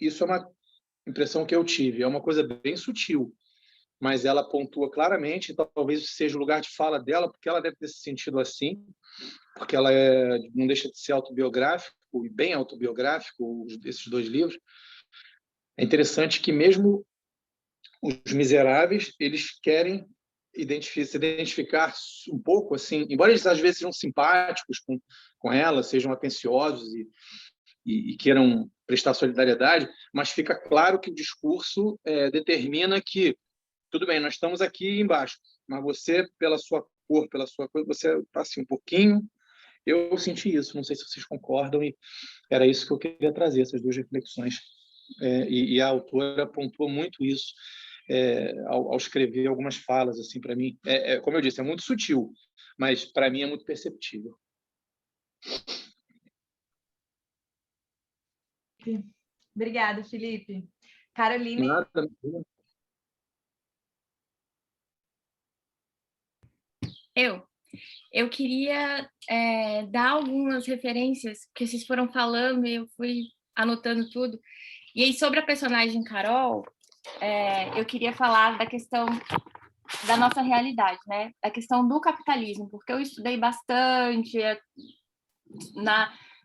isso é uma impressão que eu tive, é uma coisa bem sutil, mas ela pontua claramente, talvez seja o lugar de fala dela, porque ela deve ter se sentido assim, porque ela não deixa de ser autobiográfico, e bem autobiográfico, esses dois livros. É interessante que mesmo os miseráveis, eles querem se identificar um pouco, assim, embora eles às vezes sejam simpáticos com ela, sejam atenciosos e queiram prestar solidariedade, mas fica claro que o discurso determina que tudo bem, nós estamos aqui embaixo, mas você, pela sua cor, pela sua coisa, você está assim um pouquinho. Eu senti isso, não sei se vocês concordam, e era isso que eu queria trazer, essas duas reflexões. E a autora pontuou muito isso ao escrever algumas falas, assim, para mim. Como eu disse, é muito sutil, mas para mim é muito perceptível. Obrigada, Felipe. Caroline? Nada. Eu queria dar algumas referências, que vocês foram falando e eu fui anotando tudo. E aí, sobre a personagem Carol, eu queria falar da questão da nossa realidade, né? Da questão do capitalismo, porque eu estudei bastante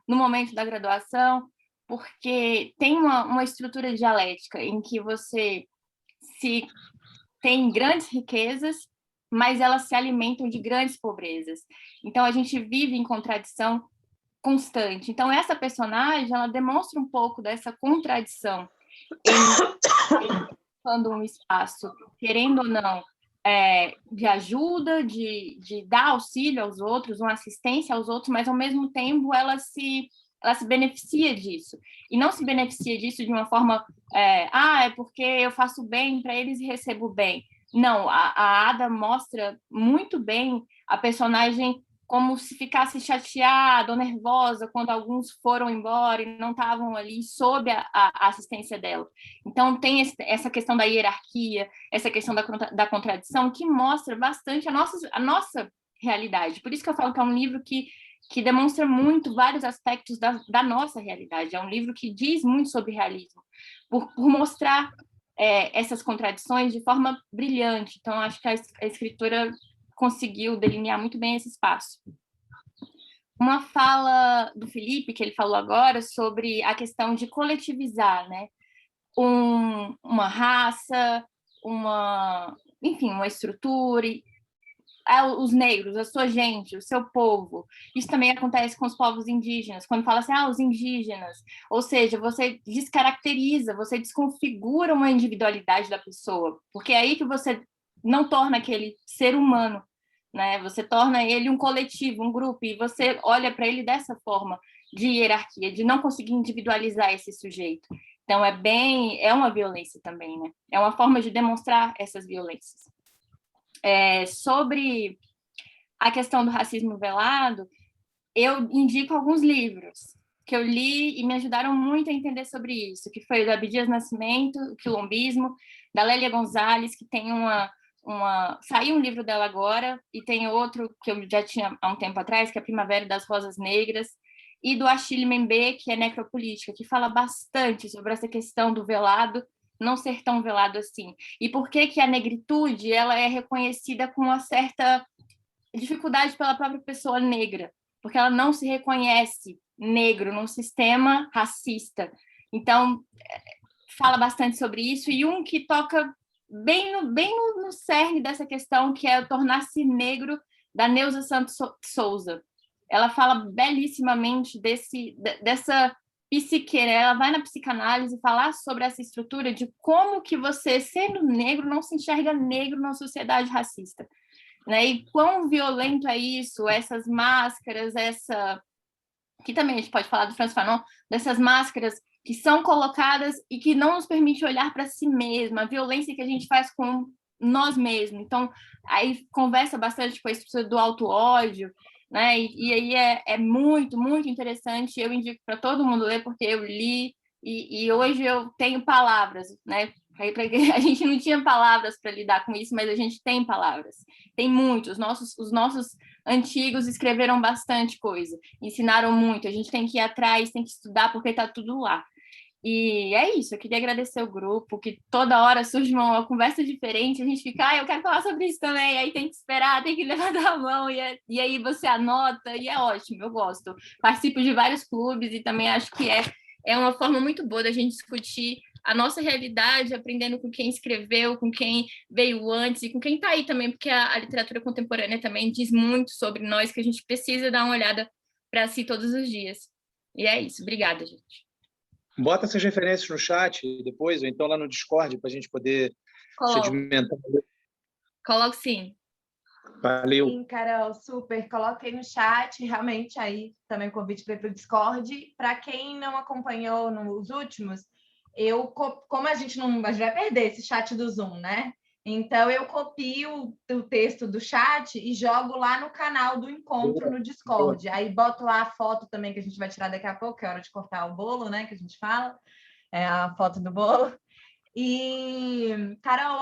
no momento da graduação, porque tem uma estrutura dialética em que você tem grandes riquezas, mas elas se alimentam de grandes pobrezas. Então, a gente vive em contradição constante. Então, essa personagem, ela demonstra um pouco dessa contradição em ocupando um espaço, querendo ou não, de ajuda, de dar auxílio aos outros, uma assistência aos outros, mas, ao mesmo tempo, ela se beneficia disso. E não se beneficia disso de uma forma, é porque eu faço bem para eles e recebo bem. Não, a Ada mostra muito bem a personagem como se ficasse chateada ou nervosa quando alguns foram embora e não estavam ali sob a assistência dela. Então, tem essa questão da hierarquia, essa questão da contradição, que mostra bastante a nossa realidade. Por isso que eu falo que é um livro que demonstra muito vários aspectos da nossa realidade. É um livro que diz muito sobre realismo, por mostrar essas contradições de forma brilhante. Então, acho que a escritora conseguiu delinear muito bem esse espaço. Uma fala do Felipe, que ele falou agora, sobre a questão de coletivizar, né? Uma raça, enfim, uma estrutura, os negros, a sua gente, o seu povo. Isso também acontece com os povos indígenas, quando fala assim, os indígenas, ou seja, você descaracteriza, você desconfigura uma individualidade da pessoa, porque é aí que você não torna aquele ser humano, né? Você torna ele um coletivo, um grupo, e você olha para ele dessa forma de hierarquia, de não conseguir individualizar esse sujeito. Então, é uma violência também, né? É uma forma de demonstrar essas violências. Sobre a questão do racismo velado, eu indico alguns livros que eu li e me ajudaram muito a entender sobre isso, que foi o da Abdias Nascimento, o Quilombismo, da Lélia Gonzalez, que tem saiu um livro dela agora, e tem outro que eu já tinha há um tempo atrás, que é a Primavera das Rosas Negras, e do Achille Mbembe, que é Necropolítica, que fala bastante sobre essa questão do velado não ser tão velado assim. E por que a negritude ela é reconhecida com uma certa dificuldade pela própria pessoa negra, porque ela não se reconhece negro num sistema racista. Então, fala bastante sobre isso, e um que toca bem no cerne dessa questão, que é o Tornar-se Negro, da Neuza Santos Souza. Ela fala belíssimamente dessa psique, né? Ela vai na psicanálise falar sobre essa estrutura de como que você, sendo negro, não se enxerga negro numa sociedade racista, né? E quão violento é isso, essas máscaras, que também a gente pode falar do Frantz Fanon, dessas máscaras que são colocadas e que não nos permite olhar para si mesma, a violência que a gente faz com nós mesmos. Então, aí conversa bastante com a estrutura do auto-ódio, né? E aí é muito, muito interessante. Eu indico para todo mundo ler, porque eu li e hoje eu tenho palavras, né? A gente não tinha palavras para lidar com isso, mas a gente tem palavras. Tem muitos. Os nossos antigos escreveram bastante coisa, ensinaram muito. A gente tem que ir atrás, tem que estudar, porque está tudo lá. E é isso, eu queria agradecer o grupo, que toda hora surge uma conversa diferente, a gente fica, eu quero falar sobre isso também, aí tem que esperar, tem que levantar a mão, e aí você anota, e é ótimo, eu gosto. Participo de vários clubes e também acho que é uma forma muito boa da gente discutir a nossa realidade, aprendendo com quem escreveu, com quem veio antes e com quem está aí também, porque a literatura contemporânea também diz muito sobre nós, que a gente precisa dar uma olhada para si todos os dias. E é isso, obrigada, gente. Bota essas referências no chat depois, ou então lá no Discord, para a gente poder sedimentar. Coloco sim. Valeu. Sim, Carol, super. Coloquei no chat, realmente, aí também o convite para ir para o Discord. Para quem não acompanhou nos últimos, como a gente vai perder esse chat do Zoom, né? Então, eu copio o texto do chat e jogo lá no canal do encontro no Discord. Aí boto lá a foto também que a gente vai tirar daqui a pouco, que é hora de cortar o bolo, né? Que a gente fala, a foto do bolo. E, Carol,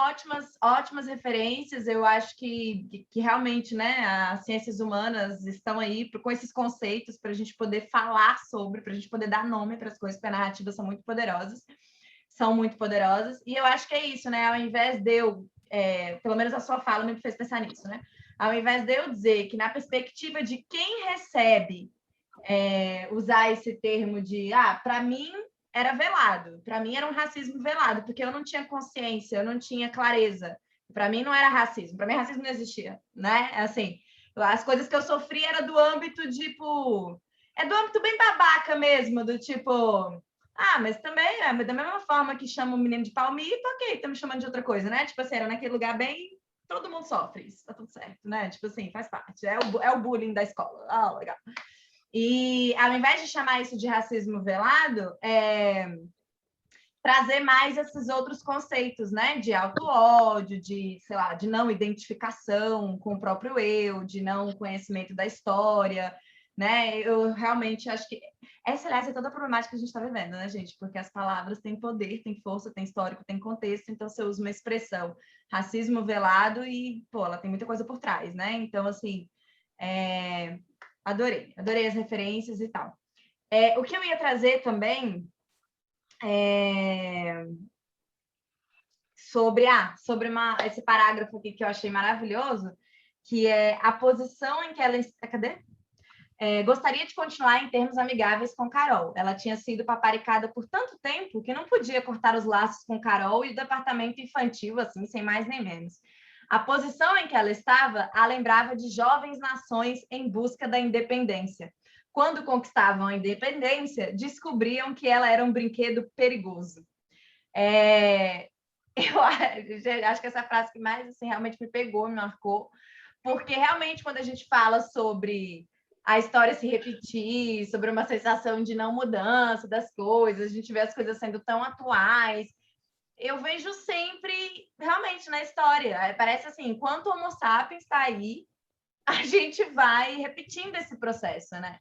ótimas referências. Eu acho que realmente, né, as ciências humanas estão aí com esses conceitos para a gente poder falar sobre, para a gente poder dar nome para as coisas, porque as narrativas são muito poderosas. E eu acho que é isso, né? Ao invés de eu, pelo menos a sua fala me fez pensar nisso, né? Ao invés de eu dizer que na perspectiva de quem recebe usar esse termo de, para mim era velado, para mim era um racismo velado, porque eu não tinha consciência, eu não tinha clareza. Para mim não era racismo, para mim racismo não existia, né? Assim, as coisas que eu sofri era do âmbito, tipo, do âmbito bem babaca mesmo, do tipo... mas também da mesma forma que chama o menino de palmito, ok, estamos chamando de outra coisa, né? Tipo assim, era naquele lugar bem todo mundo sofre isso, tá tudo certo, né? Tipo assim, faz parte, é o bullying da escola. Ah, legal. E ao invés de chamar isso de racismo velado, trazer mais esses outros conceitos, né? De auto-ódio, de, sei lá, de não identificação com o próprio eu, de não conhecimento da história, né? Eu realmente acho que essa, aliás, é toda a problemática que a gente está vivendo, né, gente? Porque as palavras têm poder, têm força, têm histórico, têm contexto, então você usa uma expressão racismo velado e, pô, ela tem muita coisa por trás, né? Então, assim, adorei as referências e tal. O que eu ia trazer também sobre esse parágrafo aqui que eu achei maravilhoso, que é a posição em que ela... Cadê? Gostaria de continuar em termos amigáveis com Carol. Ela tinha sido paparicada por tanto tempo que não podia cortar os laços com Carol e o departamento infantil, assim, sem mais nem menos. A posição em que ela estava a lembrava de jovens nações em busca da independência. Quando conquistavam a independência, descobriam que ela era um brinquedo perigoso. Eu acho que essa frase que mais assim, realmente me pegou, me marcou, porque realmente quando a gente fala sobre a história se repetir, sobre uma sensação de não mudança das coisas, a gente vê as coisas sendo tão atuais, eu vejo sempre, realmente, na história, parece assim, enquanto o Homo sapiens está aí, a gente vai repetindo esse processo, né?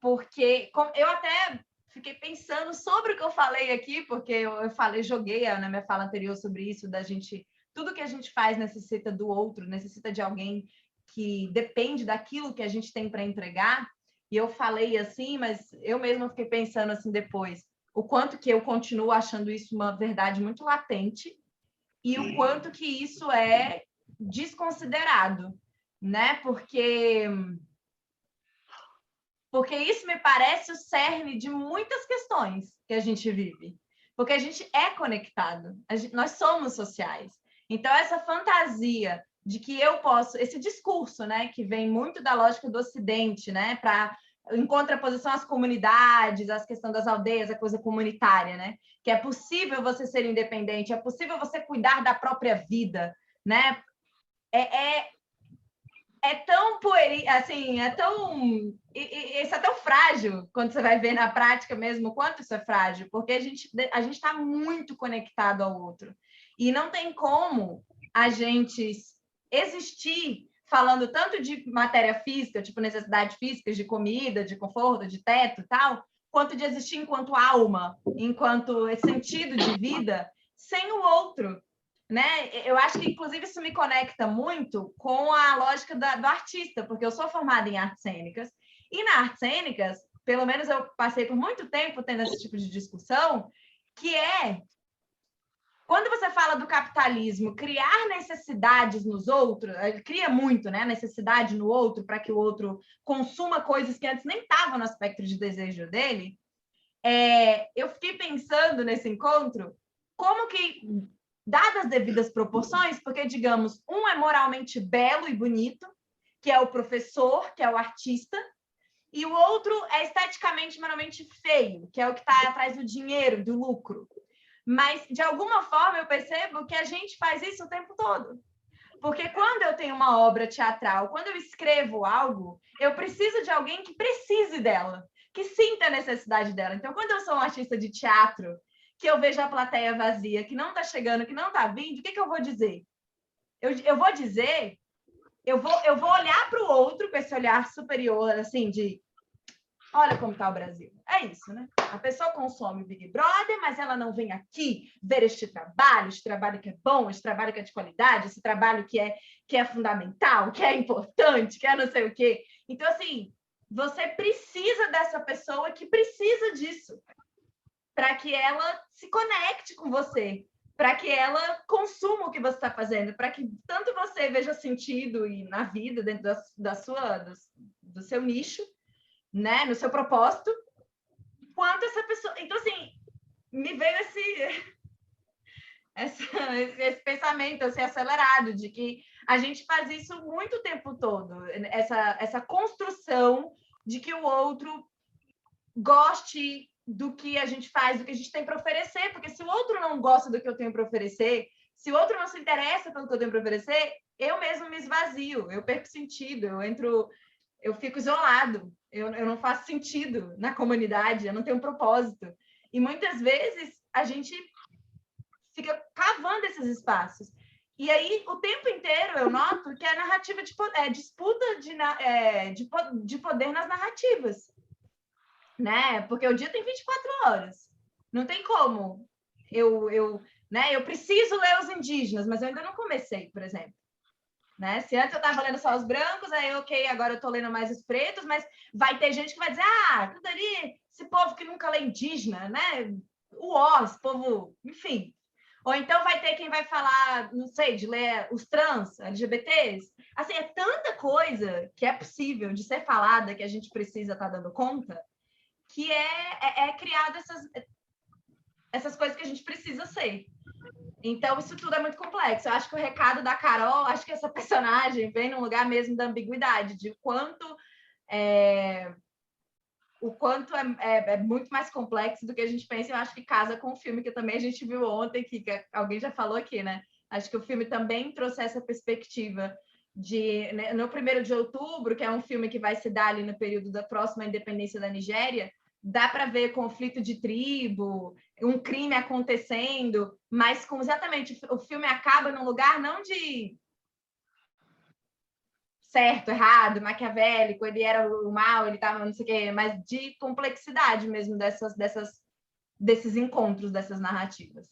Porque eu até fiquei pensando sobre o que eu falei aqui, porque eu joguei na minha fala anterior sobre isso, da gente, tudo que a gente faz necessita do outro, necessita de alguém que depende daquilo que a gente tem para entregar, e eu falei assim, mas eu mesma fiquei pensando assim depois, o quanto que eu continuo achando isso uma verdade muito latente, e o quanto que isso é desconsiderado, né? Porque isso me parece o cerne de muitas questões que a gente vive. Porque a gente é conectado, nós somos sociais. Então, essa fantasia de que eu posso... Esse discurso, né, que vem muito da lógica do Ocidente, né, para em contraposição às comunidades, às questões das aldeias, a coisa comunitária, né? Que é possível você ser independente, é possível você cuidar da própria vida, né? É tão pueril, assim, isso é tão frágil quando você vai ver na prática mesmo quanto isso é frágil, porque a gente está muito conectado ao outro. E não tem como a gente existir falando tanto de matéria física, tipo necessidades físicas, de comida, de conforto, de teto e tal, quanto de existir enquanto alma, enquanto sentido de vida, sem o outro. Né? Eu acho que, inclusive, isso me conecta muito com a lógica do artista, porque eu sou formada em artes cênicas, e na artes cênicas, pelo menos eu passei por muito tempo tendo esse tipo de discussão, que é, quando você fala do capitalismo, criar necessidades nos outros, cria muito, né? Necessidade no outro para que o outro consuma coisas que antes nem estavam no aspecto de desejo dele. Eu fiquei pensando nesse encontro, como que... dadas as devidas proporções, porque, digamos, um é moralmente belo e bonito, que é o professor, que é o artista, e o outro é esteticamente moralmente feio, que é o que está atrás do dinheiro, do lucro. Mas, de alguma forma, eu percebo que a gente faz isso o tempo todo. Porque quando eu tenho uma obra teatral, quando eu escrevo algo, eu preciso de alguém que precise dela, que sinta a necessidade dela. Então, quando eu sou um artista de teatro, que eu vejo a plateia vazia, que não está chegando, que não está vindo, o que eu vou dizer? Eu vou dizer, eu vou olhar para o outro com esse olhar superior, assim, de olha como está o Brasil. É isso, né? A pessoa consome o Big Brother, mas ela não vem aqui ver este trabalho que é bom, este trabalho que é de qualidade, esse trabalho que é fundamental, que é importante, que é não sei o quê. Então, assim, você precisa dessa pessoa que precisa disso, para que ela se conecte com você, para que ela consuma o que você está fazendo, para que tanto você veja sentido e na vida, dentro do seu nicho, né, no seu propósito, quanto essa pessoa... Então, assim, me veio esse pensamento assim, acelerado de que a gente faz isso muito o tempo todo, essa construção de que o outro goste do que a gente faz, do que a gente tem para oferecer, porque se o outro não gosta do que eu tenho para oferecer, Se o outro não se interessa pelo que eu tenho para oferecer, eu mesmo me esvazio, eu perco sentido, eu fico isolado, eu não faço sentido na comunidade, eu não tenho um propósito. E muitas vezes a gente fica cavando esses espaços. E aí, o tempo inteiro, eu noto que a narrativa disputa de poder nas narrativas, né? Porque o dia tem 24 horas. Não tem como. Eu preciso ler os indígenas, mas eu ainda não comecei, por exemplo. Né? Se antes eu estava lendo só os brancos, aí, ok, agora eu estou lendo mais os pretos, mas vai ter gente que vai dizer, tudo ali, esse povo que nunca lê indígena, né? Esse povo, enfim. Ou então vai ter quem vai falar, não sei, de ler os trans, LGBTs. Assim, é tanta coisa que é possível de ser falada que a gente precisa estar dando conta, que é criada essas coisas que a gente precisa ser. Então, isso tudo é muito complexo. Eu acho que o recado da Carol, acho que essa personagem vem num lugar mesmo da ambiguidade, de o quanto é muito mais complexo do que a gente pensa. Eu acho que casa com o filme que também a gente viu ontem, que alguém já falou aqui, né? Acho que o filme também trouxe essa perspectiva de, né, no 1º de outubro, que é um filme que vai se dar ali no período da próxima independência da Nigéria, dá para ver conflito de tribo, um crime acontecendo, mas com exatamente o filme acaba num lugar não de certo, errado, maquiavélico, ele era o mal, ele estava não sei o quê, mas de complexidade mesmo desses encontros, dessas narrativas.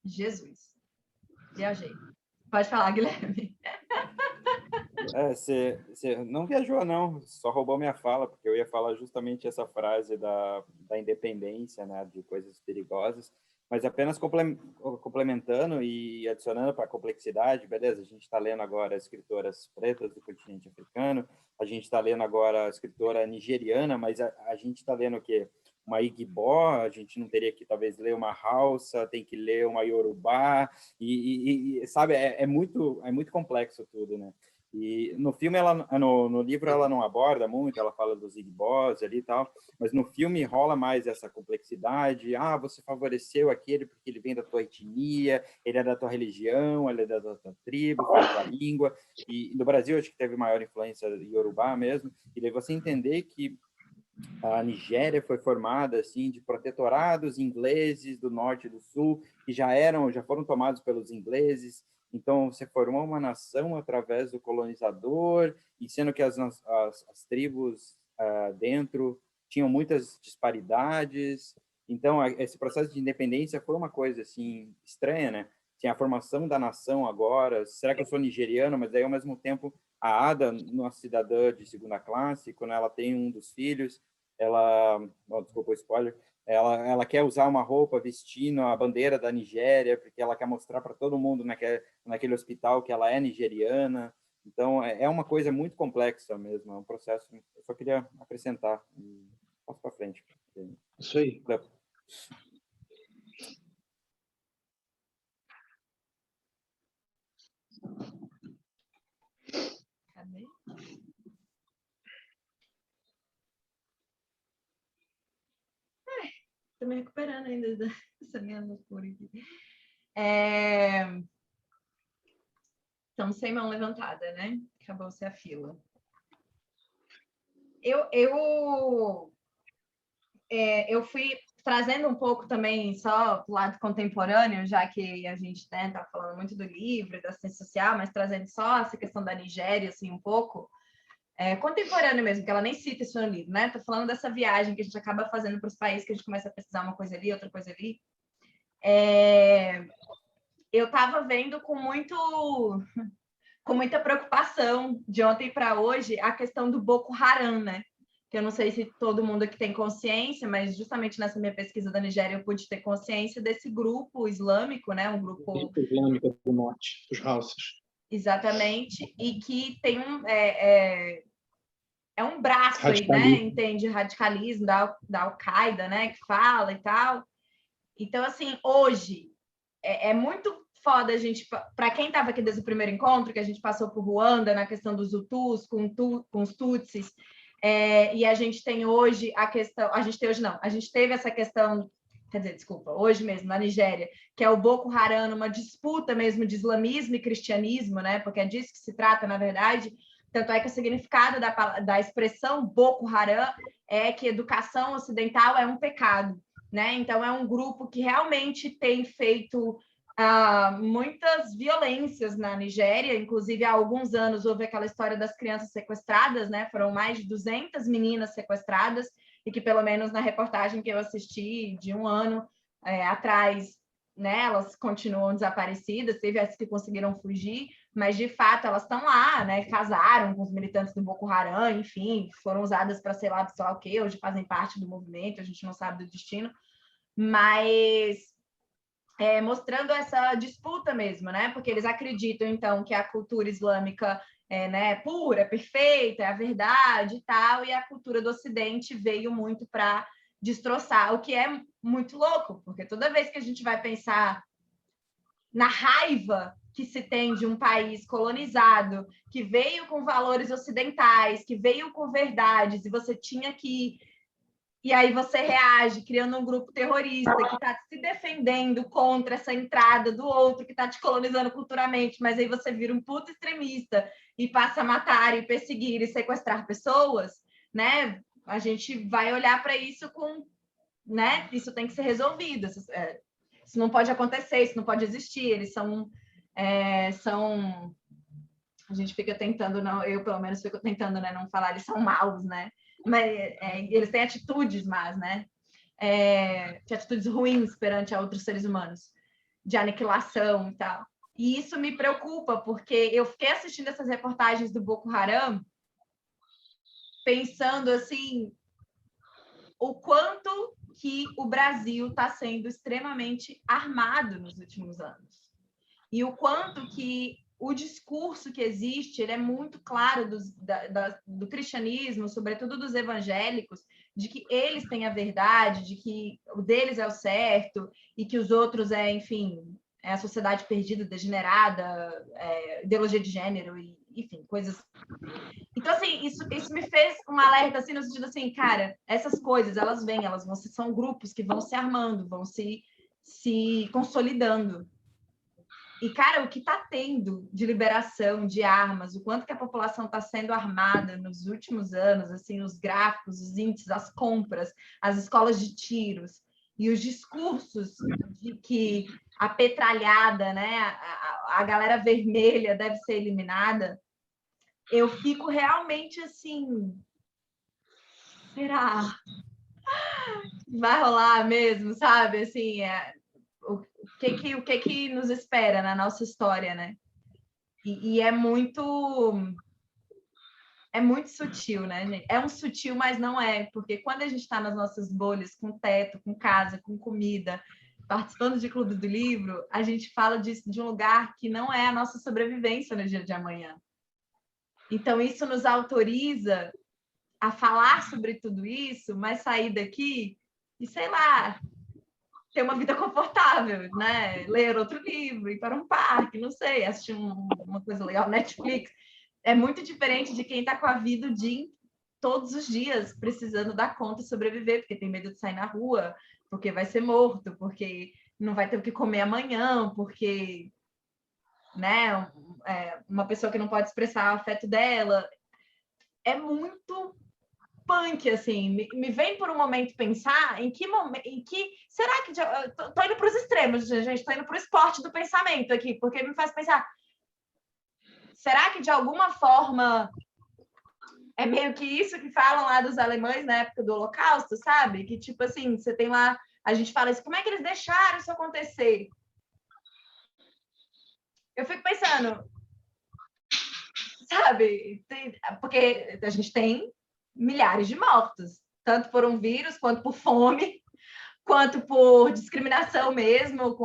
Jesus. Viajei. Pode falar, Guilherme. Você não viajou, não, só roubou minha fala, porque eu ia falar justamente essa frase da independência, né, de coisas perigosas, mas apenas complementando e adicionando para a complexidade, beleza, a gente está lendo agora escritoras pretas do continente africano, a gente está lendo agora a escritora nigeriana, mas a gente está lendo o quê? Uma Igbo, a gente não teria que talvez ler uma Hausa, tem que ler uma Yorubá, e sabe, é muito complexo tudo, né? E no filme, no livro, ela não aborda muito, ela fala dos Igbos ali e tal, mas no filme rola mais essa complexidade. Você favoreceu aquele porque ele vem da tua etnia, ele é da tua religião, ele é da tua tribo, fala a tua língua. E no Brasil, acho que teve maior influência Yorubá mesmo. E daí você entender que a Nigéria foi formada assim de protetorados ingleses do norte e do sul, que já foram tomados pelos ingleses. Então, você formou uma nação através do colonizador, e sendo que as tribos dentro tinham muitas disparidades. Então, esse processo de independência foi uma coisa assim estranha, né? Tinha a formação da nação agora. Será que eu sou nigeriano? Mas aí, ao mesmo tempo, a Ada, nossa cidadã de segunda classe, quando ela tem um dos filhos, desculpa o spoiler, ela quer usar uma roupa vestindo a bandeira da Nigéria, porque ela quer mostrar para todo mundo naquele hospital que ela é nigeriana. Então, é uma coisa muito complexa mesmo, é um processo. Eu só queria acrescentar. Passo para frente. Isso aí. Cadê? Estou me recuperando ainda dessa minha loucura aqui. Então, sem mão levantada, né? Acabou-se a fila. Eu fui trazendo um pouco também só do lado contemporâneo, já que a gente está falando muito do livro, da ciência social, mas trazendo só essa questão da Nigéria, assim, um pouco, contemporâneo mesmo, que ela nem cita isso no livro, né? Estou falando dessa viagem que a gente acaba fazendo para os países, que a gente começa a pesquisar uma coisa ali, outra coisa ali. Eu estava vendo com muita preocupação de ontem para hoje a questão do Boko Haram, né? Que eu não sei se todo mundo aqui tem consciência, mas justamente nessa minha pesquisa da Nigéria eu pude ter consciência desse grupo islâmico, né? Um grupo islâmico do norte, os Hausas. Exatamente, e que tem um braço aí, né? Entende? Radicalismo da Al-Qaeda, né? Que fala e tal. Então, assim, hoje é muito foda a gente, para quem estava aqui desde o primeiro encontro, que a gente passou por Ruanda na questão dos Hutus com os Tutsis, e a gente tem hoje a questão, a gente teve essa questão quer dizer, desculpa, hoje mesmo, na Nigéria, que é o Boko Haram, uma disputa mesmo de islamismo e cristianismo, né? Porque é disso que se trata, na verdade. Tanto é que o significado da expressão Boko Haram é que educação ocidental é um pecado, né? Então, é um grupo que realmente tem feito muitas violências na Nigéria. Inclusive, há alguns anos houve aquela história das crianças sequestradas, né? Foram mais de 200 meninas sequestradas, e que, pelo menos na reportagem que eu assisti de um ano atrás, né, elas continuam desaparecidas. Teve as que conseguiram fugir, mas de fato elas estão lá, né? Casaram com os militantes do Boko Haram, enfim, foram usadas para sei lá o quê, hoje fazem parte do movimento, a gente não sabe do destino, mas mostrando essa disputa mesmo, né? Porque eles acreditam, então, que a cultura islâmica né, pura, perfeita, é a verdade e tal, e a cultura do Ocidente veio muito para destroçar, o que é muito louco, porque toda vez que a gente vai pensar na raiva que se tem de um país colonizado, que veio com valores ocidentais, que veio com verdades, e você tinha que... E aí você reage criando um grupo terrorista que está se defendendo contra essa entrada do outro, que está te colonizando culturalmente, mas aí você vira um puto extremista e passa a matar e perseguir e sequestrar pessoas, né? A gente vai olhar para isso com... né? Isso tem que ser resolvido. Isso não pode acontecer, isso não pode existir. Eles são... A gente fica tentando, não, eu pelo menos fico tentando, né, não falar, eles são maus, né? Mas eles têm atitudes más, né? De atitudes ruins perante a outros seres humanos, de aniquilação e tal. E isso me preocupa, porque eu fiquei assistindo essas reportagens do Boko Haram, pensando assim, o quanto que o Brasil está sendo extremamente armado nos últimos anos. E o quanto que o discurso que existe, ele é muito claro do cristianismo, sobretudo dos evangélicos, de que eles têm a verdade, de que o deles é o certo, e que os outros enfim, é a sociedade perdida, degenerada, ideologia de gênero, e, enfim, coisas... Então, assim, isso me fez um alerta, assim, no sentido assim, cara, essas coisas, elas vêm, são grupos que vão se armando, vão se consolidando. E, cara, o que está tendo de liberação de armas, o quanto que a população está sendo armada nos últimos anos, assim, os gráficos, os índices, as compras, as escolas de tiros e os discursos de que a petralhada, né, a galera vermelha deve ser eliminada, eu fico realmente assim, será? Vai rolar mesmo, sabe? Assim, o que nos espera na nossa história, né? E é muito sutil, né, gente? É um sutil, mas não é, porque quando a gente está nas nossas bolhas, com teto, com casa, com comida, participando de clubes do livro, a gente fala disso de um lugar que não é a nossa sobrevivência no dia de amanhã. Então, isso nos autoriza a falar sobre tudo isso, mas sair daqui e, sei lá, ter uma vida confortável, né? Ler outro livro, ir para um parque, não sei, assistir uma coisa legal, Netflix. É muito diferente de quem está com a vida o dia, todos os dias, precisando dar conta e sobreviver, porque tem medo de sair na rua, porque vai ser morto, porque não vai ter o que comer amanhã, porque, né, uma pessoa que não pode expressar o afeto dela. É muito punk, assim, me vem por um momento pensar em que será que tô indo para os extremos, gente, tô indo para o esporte do pensamento aqui, porque me faz pensar, será que de alguma forma é meio que isso que falam lá dos alemães na época do Holocausto, sabe? Que tipo assim, você tem lá, a gente fala assim, como é que eles deixaram isso acontecer? Eu fico pensando, sabe? Porque a gente tem milhares de mortos, tanto por um vírus, quanto por fome, quanto por discriminação mesmo,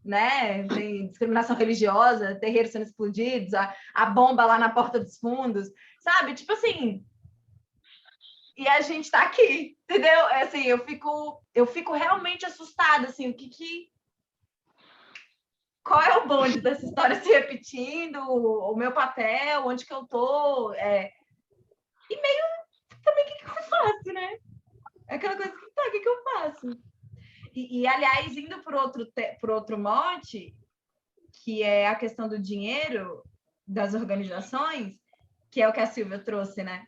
né? Tem discriminação religiosa, terreiros sendo explodidos, a bomba lá na porta dos fundos, sabe? Tipo assim, e a gente tá aqui, entendeu? Assim, eu fico realmente assustada, assim, qual é o bonde dessa história se repetindo, o meu papel, onde que eu tô, e meio também o que eu faço, né? É aquela coisa que o que eu faço? aliás, indo por outro mote, que é a questão do dinheiro das organizações, que é o que a Silvia trouxe, né?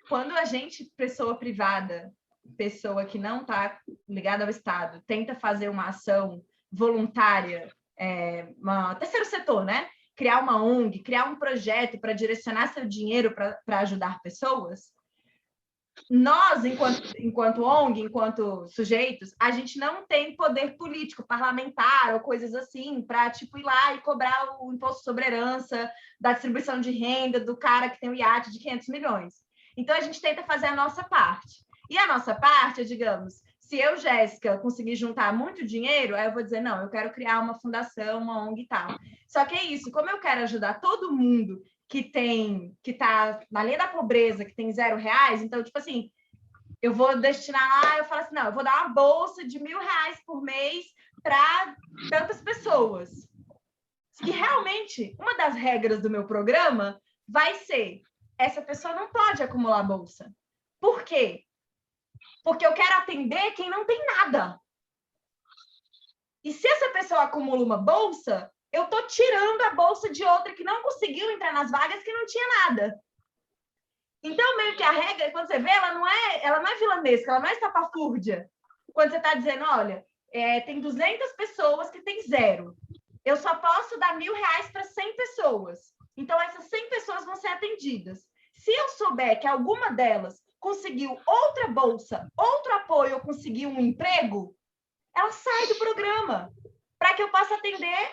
Quando a gente, pessoa privada, pessoa que não está ligada ao Estado, tenta fazer uma ação voluntária, terceiro setor, né? Criar uma ONG, criar um projeto para direcionar seu dinheiro para ajudar pessoas, nós, enquanto ONG, enquanto sujeitos, a gente não tem poder político, parlamentar ou coisas assim para tipo, ir lá e cobrar o imposto sobre herança, da distribuição de renda do cara que tem um iate de 500 milhões. Então, a gente tenta fazer a nossa parte. E a nossa parte é, digamos, se eu, Jéssica, conseguir juntar muito dinheiro, aí eu vou dizer, não, eu quero criar uma fundação, uma ONG e tal. Só que é isso, como eu quero ajudar todo mundo que está na linha da pobreza, que tem R$0, então, tipo assim, eu vou destinar lá, eu falo assim, não, eu vou dar uma bolsa de R$1.000 por mês para tantas pessoas. E realmente, uma das regras do meu programa vai ser, essa pessoa não pode acumular bolsa. Por quê? Porque eu quero atender quem não tem nada. E se essa pessoa acumula uma bolsa, eu estou tirando a bolsa de outra que não conseguiu entrar nas vagas que não tinha nada. Então, meio que a regra, quando você vê, ela não é vilanesca, ela não é estapafúrdia. Quando você está dizendo, olha, tem 200 pessoas que tem 0. Eu só posso dar R$1.000 para 100 pessoas. Então, essas 100 pessoas vão ser atendidas. Se eu souber que alguma delas conseguiu outra bolsa, outro apoio ou conseguiu um emprego, ela sai do programa para que eu possa atender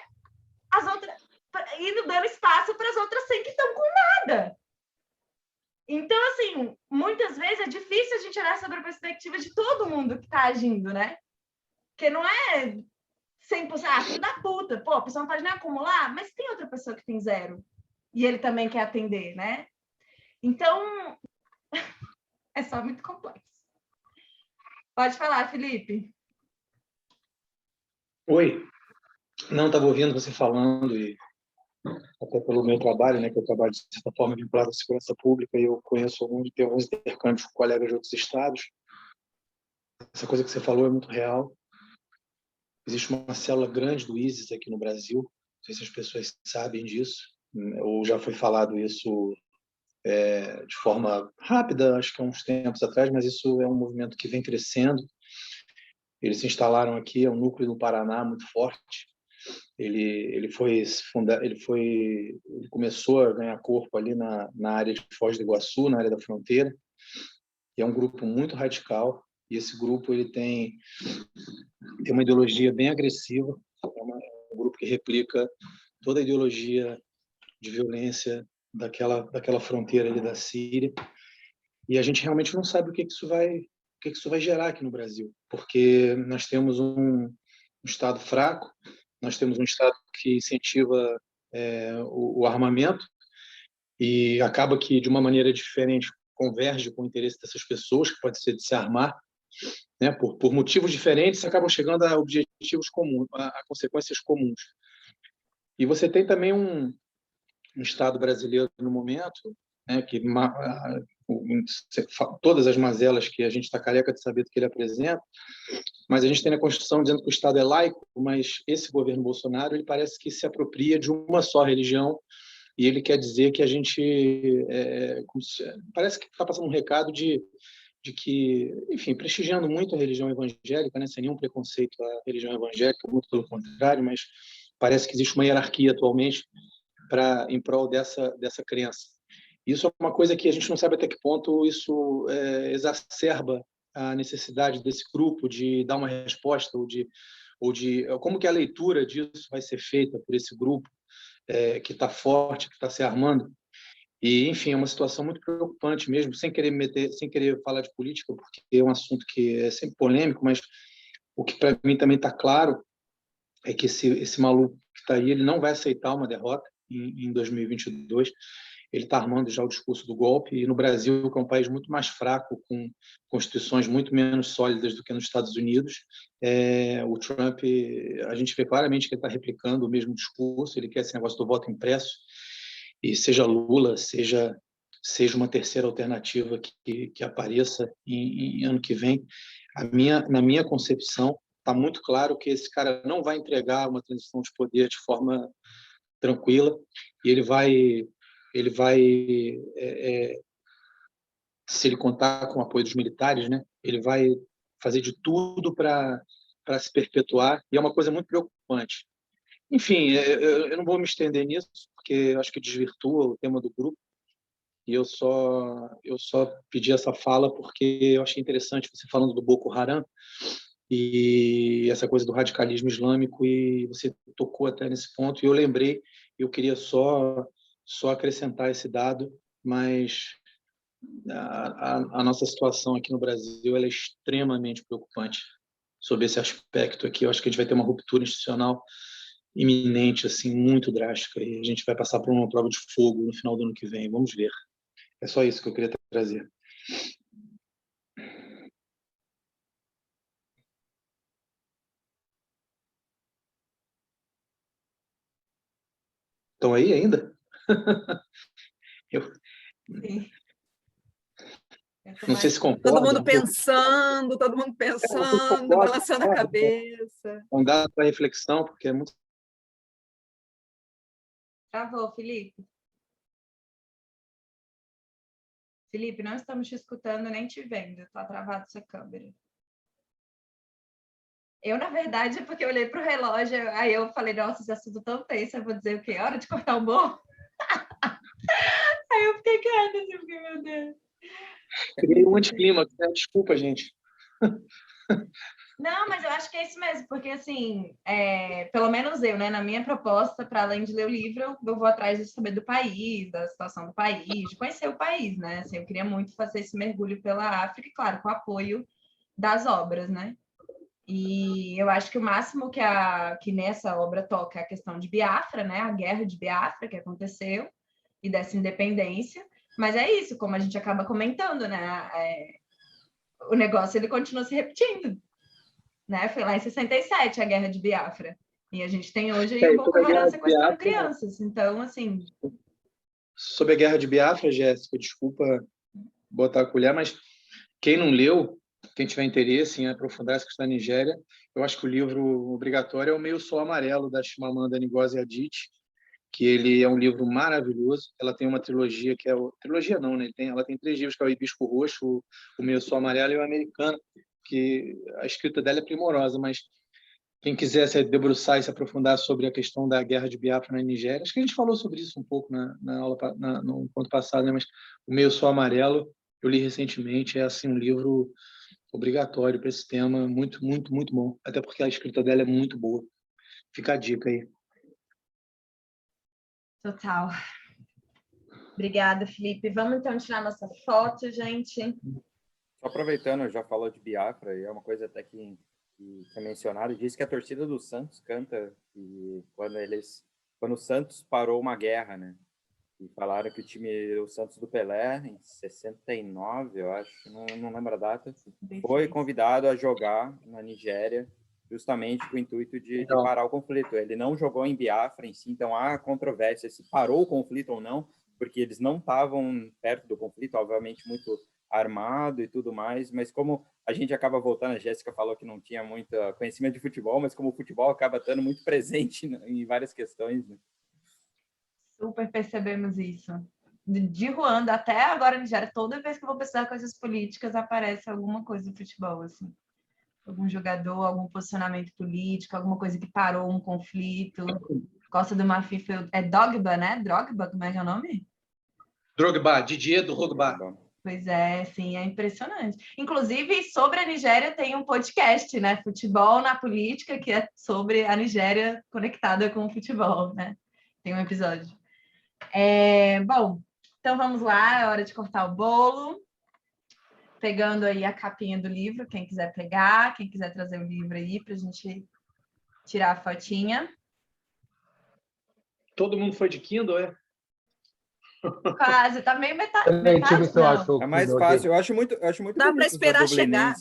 as outras, indo dando espaço para as outras 100 que estão com nada. Então, assim, muitas vezes é difícil a gente olhar sobre a perspectiva de todo mundo que está agindo, né? Porque não é 100%, filho da puta, pô, a pessoa não pode nem acumular, mas tem outra pessoa que tem 0 e ele também quer atender, né? Então, é só muito complexo. Pode falar, Felipe. Oi. Não, estava ouvindo você falando, e até pelo meu trabalho, né, que eu trabalho, de certa forma, vinculado à segurança pública, e eu conheço tenho alguns intercâmbios com colegas de outros estados. Essa coisa que você falou é muito real. Existe uma célula grande do ISIS aqui no Brasil, não sei se as pessoas sabem disso, ou já foi falado isso de forma rápida, acho que há uns tempos atrás, mas isso é um movimento que vem crescendo. Eles se instalaram aqui, é um núcleo no Paraná muito forte. Ele começou a ganhar corpo ali na área de Foz do Iguaçu, na área da fronteira, e é um grupo muito radical, e esse grupo ele tem uma ideologia bem agressiva, é um grupo que replica toda a ideologia de violência daquela fronteira ali da Síria, e a gente realmente não sabe o que isso vai gerar aqui no Brasil, porque nós temos um Estado fraco, nós temos um Estado que incentiva o armamento e acaba que, de uma maneira diferente, converge com o interesse dessas pessoas, que pode ser de se armar, né? Por motivos diferentes, acabam chegando a objetivos comuns, a consequências comuns. E você tem também um Estado brasileiro no momento, né, que todas as mazelas que a gente está careca de saber do que ele apresenta, mas a gente tem na Constituição dizendo que o Estado é laico, mas esse governo Bolsonaro ele parece que se apropria de uma só religião e ele quer dizer que a gente parece que está passando um recado de que, enfim, prestigiando muito a religião evangélica, né, sem nenhum preconceito à religião evangélica, muito pelo contrário, mas parece que existe uma hierarquia atualmente em prol dessa crença. Isso é uma coisa que a gente não sabe até que ponto isso exacerba a necessidade desse grupo de dar uma resposta ou de como que a leitura disso vai ser feita por esse grupo que está forte, que está se armando. E, enfim, é uma situação muito preocupante mesmo, sem querer falar de política, porque é um assunto que é sempre polêmico, mas o que para mim também está claro é que esse maluco que está aí, ele não vai aceitar uma derrota em 2022. Ele está armando já o discurso do golpe, e no Brasil, que é um país muito mais fraco, com constituições muito menos sólidas do que nos Estados Unidos, o Trump, a gente vê claramente que ele está replicando o mesmo discurso, ele quer esse negócio do voto impresso, e seja Lula, seja uma terceira alternativa que apareça em ano que vem, na minha concepção, está muito claro que esse cara não vai entregar uma transição de poder de forma tranquila, e ele vai se ele contar com o apoio dos militares, né, ele vai fazer de tudo para se perpetuar, e é uma coisa muito preocupante. Enfim, eu não vou me estender nisso, porque eu acho que desvirtua o tema do grupo, e eu só pedi essa fala porque eu achei interessante você falando do Boko Haram e essa coisa do radicalismo islâmico, e você tocou até nesse ponto, e eu lembrei, eu queria só acrescentar esse dado, mas a nossa situação aqui no Brasil ela é extremamente preocupante sobre esse aspecto aqui. Eu acho que a gente vai ter uma ruptura institucional iminente, assim, muito drástica, e a gente vai passar por uma prova de fogo no final do ano que vem. Vamos ver. É só isso que eu queria trazer. Estão aí ainda? Sim. Não sei se concordam. Todo mundo pensando, balançando a cabeça. Um dado para reflexão, porque é muito... Travou, Felipe. Felipe, não estamos te escutando nem te vendo. Está travado sua câmera. Eu, na verdade, é porque eu olhei para o relógio, aí eu falei, nossa, esse assunto tão tenso, eu vou dizer o quê? Hora de cortar o bolo? Aí eu fiquei quieta, assim, porque, meu Deus. Criei um anticlímax, né? Desculpa, gente. Não, mas eu acho que é isso mesmo, porque, assim, pelo menos eu, né, na minha proposta, para além de ler o livro, eu vou atrás de saber do país, da situação do país, de conhecer o país, né? Assim, eu queria muito fazer esse mergulho pela África, e, claro, com o apoio das obras, né? E eu acho que o máximo que nessa obra toca é a questão de Biafra, né? A guerra de Biafra que aconteceu e dessa independência. Mas é isso, como a gente acaba comentando, né? O negócio ele continua se repetindo, né? Foi lá em 67 a guerra de Biafra. E a gente tem hoje aí o Boko Haram sequestrando crianças. Então, assim... Sobre a guerra de Biafra, Jéssica, desculpa botar a colher, mas quem não leu, quem tiver interesse em aprofundar essa questão da Nigéria, eu acho que o livro obrigatório é O Meio Sol Amarelo, da Chimamanda Ngozi Adichie, que ele é um livro maravilhoso. Ela tem uma trilogia que é... Trilogia não, né? Ela tem 3 livros, que é o Hibisco Roxo, O Meio Sol Amarelo e o Americano, que a escrita dela é primorosa, mas quem quiser se debruçar e se aprofundar sobre a questão da guerra de Biafra na Nigéria, acho que a gente falou sobre isso um pouco na aula, no encontro passado, né? Mas O Meio Sol Amarelo, eu li recentemente, é assim um livro obrigatório para esse tema, muito, muito, muito bom, até porque a escrita dela é muito boa. Fica a dica aí. Total. Obrigada, Felipe. Vamos então tirar nossa foto, gente. Só aproveitando, já falou de Biafra, e é uma coisa até que é mencionado, diz que a torcida do Santos canta que quando o Santos parou uma guerra, né? E falaram que o Santos do Pelé, em 69, eu acho, não lembro a data, foi convidado a jogar na Nigéria, justamente com o intuito de parar o conflito. Ele não jogou em Biafra em si, então há controvérsia se parou o conflito ou não, porque eles não estavam perto do conflito, obviamente muito armado e tudo mais, mas como a gente acaba voltando, a Jéssica falou que não tinha muito conhecimento de futebol, mas como o futebol acaba estando muito presente em várias questões, né? Super percebemos isso. De Ruanda até agora, Nigéria, toda vez que eu vou pesquisar coisas políticas, aparece alguma coisa do futebol, assim. Algum jogador, algum posicionamento político, alguma coisa que parou um conflito. Costa do Marfim foi... É Drogba, né? Drogba, como é que é o nome? Drogba, Didier Drogba. Pois é, sim, é impressionante. Inclusive, sobre a Nigéria tem um podcast, né? Futebol na Política, que é sobre a Nigéria conectada com o futebol, né? Tem um episódio. Bom, então vamos lá, é hora de cortar o bolo. Pegando aí a capinha do livro, quem quiser pegar, quem quiser trazer o livro aí para a gente tirar a fotinha. Todo mundo foi de Kindle, é? Quase, tá meio metade. É mais fácil, eu acho muito Dá para esperar chegar.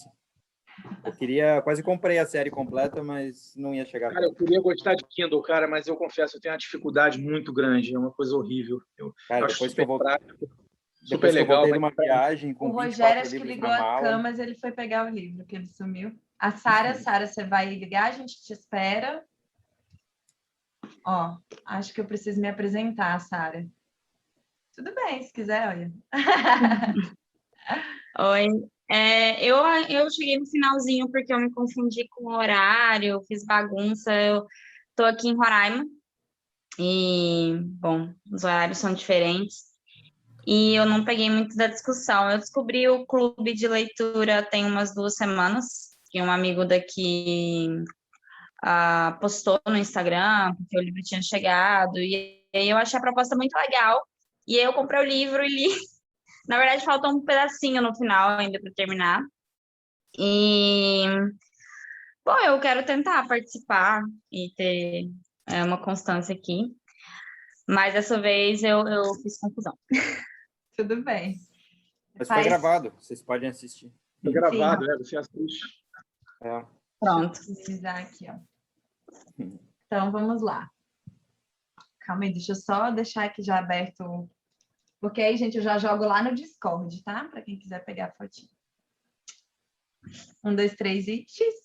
Eu queria, quase comprei a série completa, mas não ia chegar. Cara, eu queria gostar de Kindle, cara, mas eu confesso, eu tenho uma dificuldade muito grande, é uma coisa horrível. Cara, depois que eu voltei... Depois que eu legal. voltei de uma viagem O com Rogério 24 acho que livros ligou na a mala. câmera, mas ele foi pegar o livro, que ele sumiu. A Sara, você vai ligar? A gente te espera. Ó, acho que eu preciso me apresentar, Sara. Tudo bem, se quiser, olha. Oi. Eu cheguei no finalzinho porque eu me confundi com o horário, eu fiz bagunça. Eu tô aqui em Roraima e, bom, os horários são diferentes e eu não peguei muito da discussão. Eu descobri o clube de leitura tem umas 2 semanas, que um amigo daqui postou no Instagram porque o livro tinha chegado e aí eu achei a proposta muito legal e aí eu comprei o livro e li. Na verdade, falta um pedacinho no final ainda para terminar. E, bom, eu quero tentar participar e ter uma constância aqui. Mas dessa vez eu fiz confusão. Tudo bem. Mas foi gravado, vocês podem assistir. Foi gravado, você assiste. É. Pronto. Deixa eu pesquisar aqui, ó. Então, vamos lá. Calma aí, deixa eu só deixar aqui já aberto. Porque aí, gente, eu já jogo lá no Discord, tá? Para quem quiser pegar a fotinha. 1, 2, 3 e X.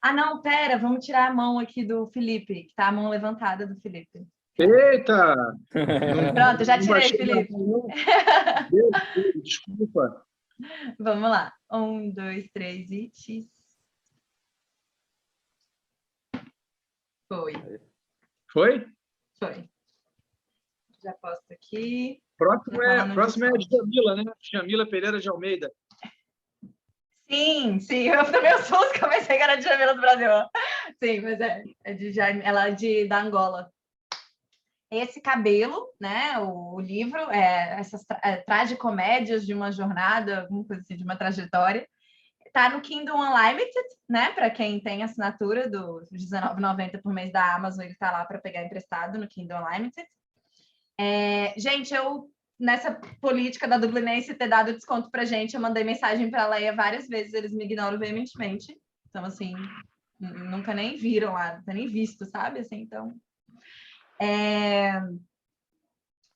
Ah, não, pera, vamos tirar a mão aqui do Felipe, que tá a mão levantada do Felipe. Eita! Pronto, já tirei, Felipe. Desculpa. Vamos lá. 1, 2, 3 e X. Foi. Foi? Foi. Já posto aqui. Próximo é a Djamila, né? Djamila Pereira de Almeida. Sim, eu também sou os que eu pensei que era de Djamila do Brasil. Sim, mas ela é da Angola. Esse cabelo, né? O livro, essas tragicomédias de uma jornada, alguma coisa assim, de uma trajetória. Tá no Kindle Unlimited, né? Para quem tem assinatura do R$19,90 por mês da Amazon, ele tá lá para pegar emprestado no Kindle Unlimited. Gente, nessa política da Dublinense ter dado desconto pra gente, eu mandei mensagem para a Leia várias vezes, eles me ignoram veementemente. Então, assim, nunca nem viram lá, nunca nem visto, sabe? Assim, então...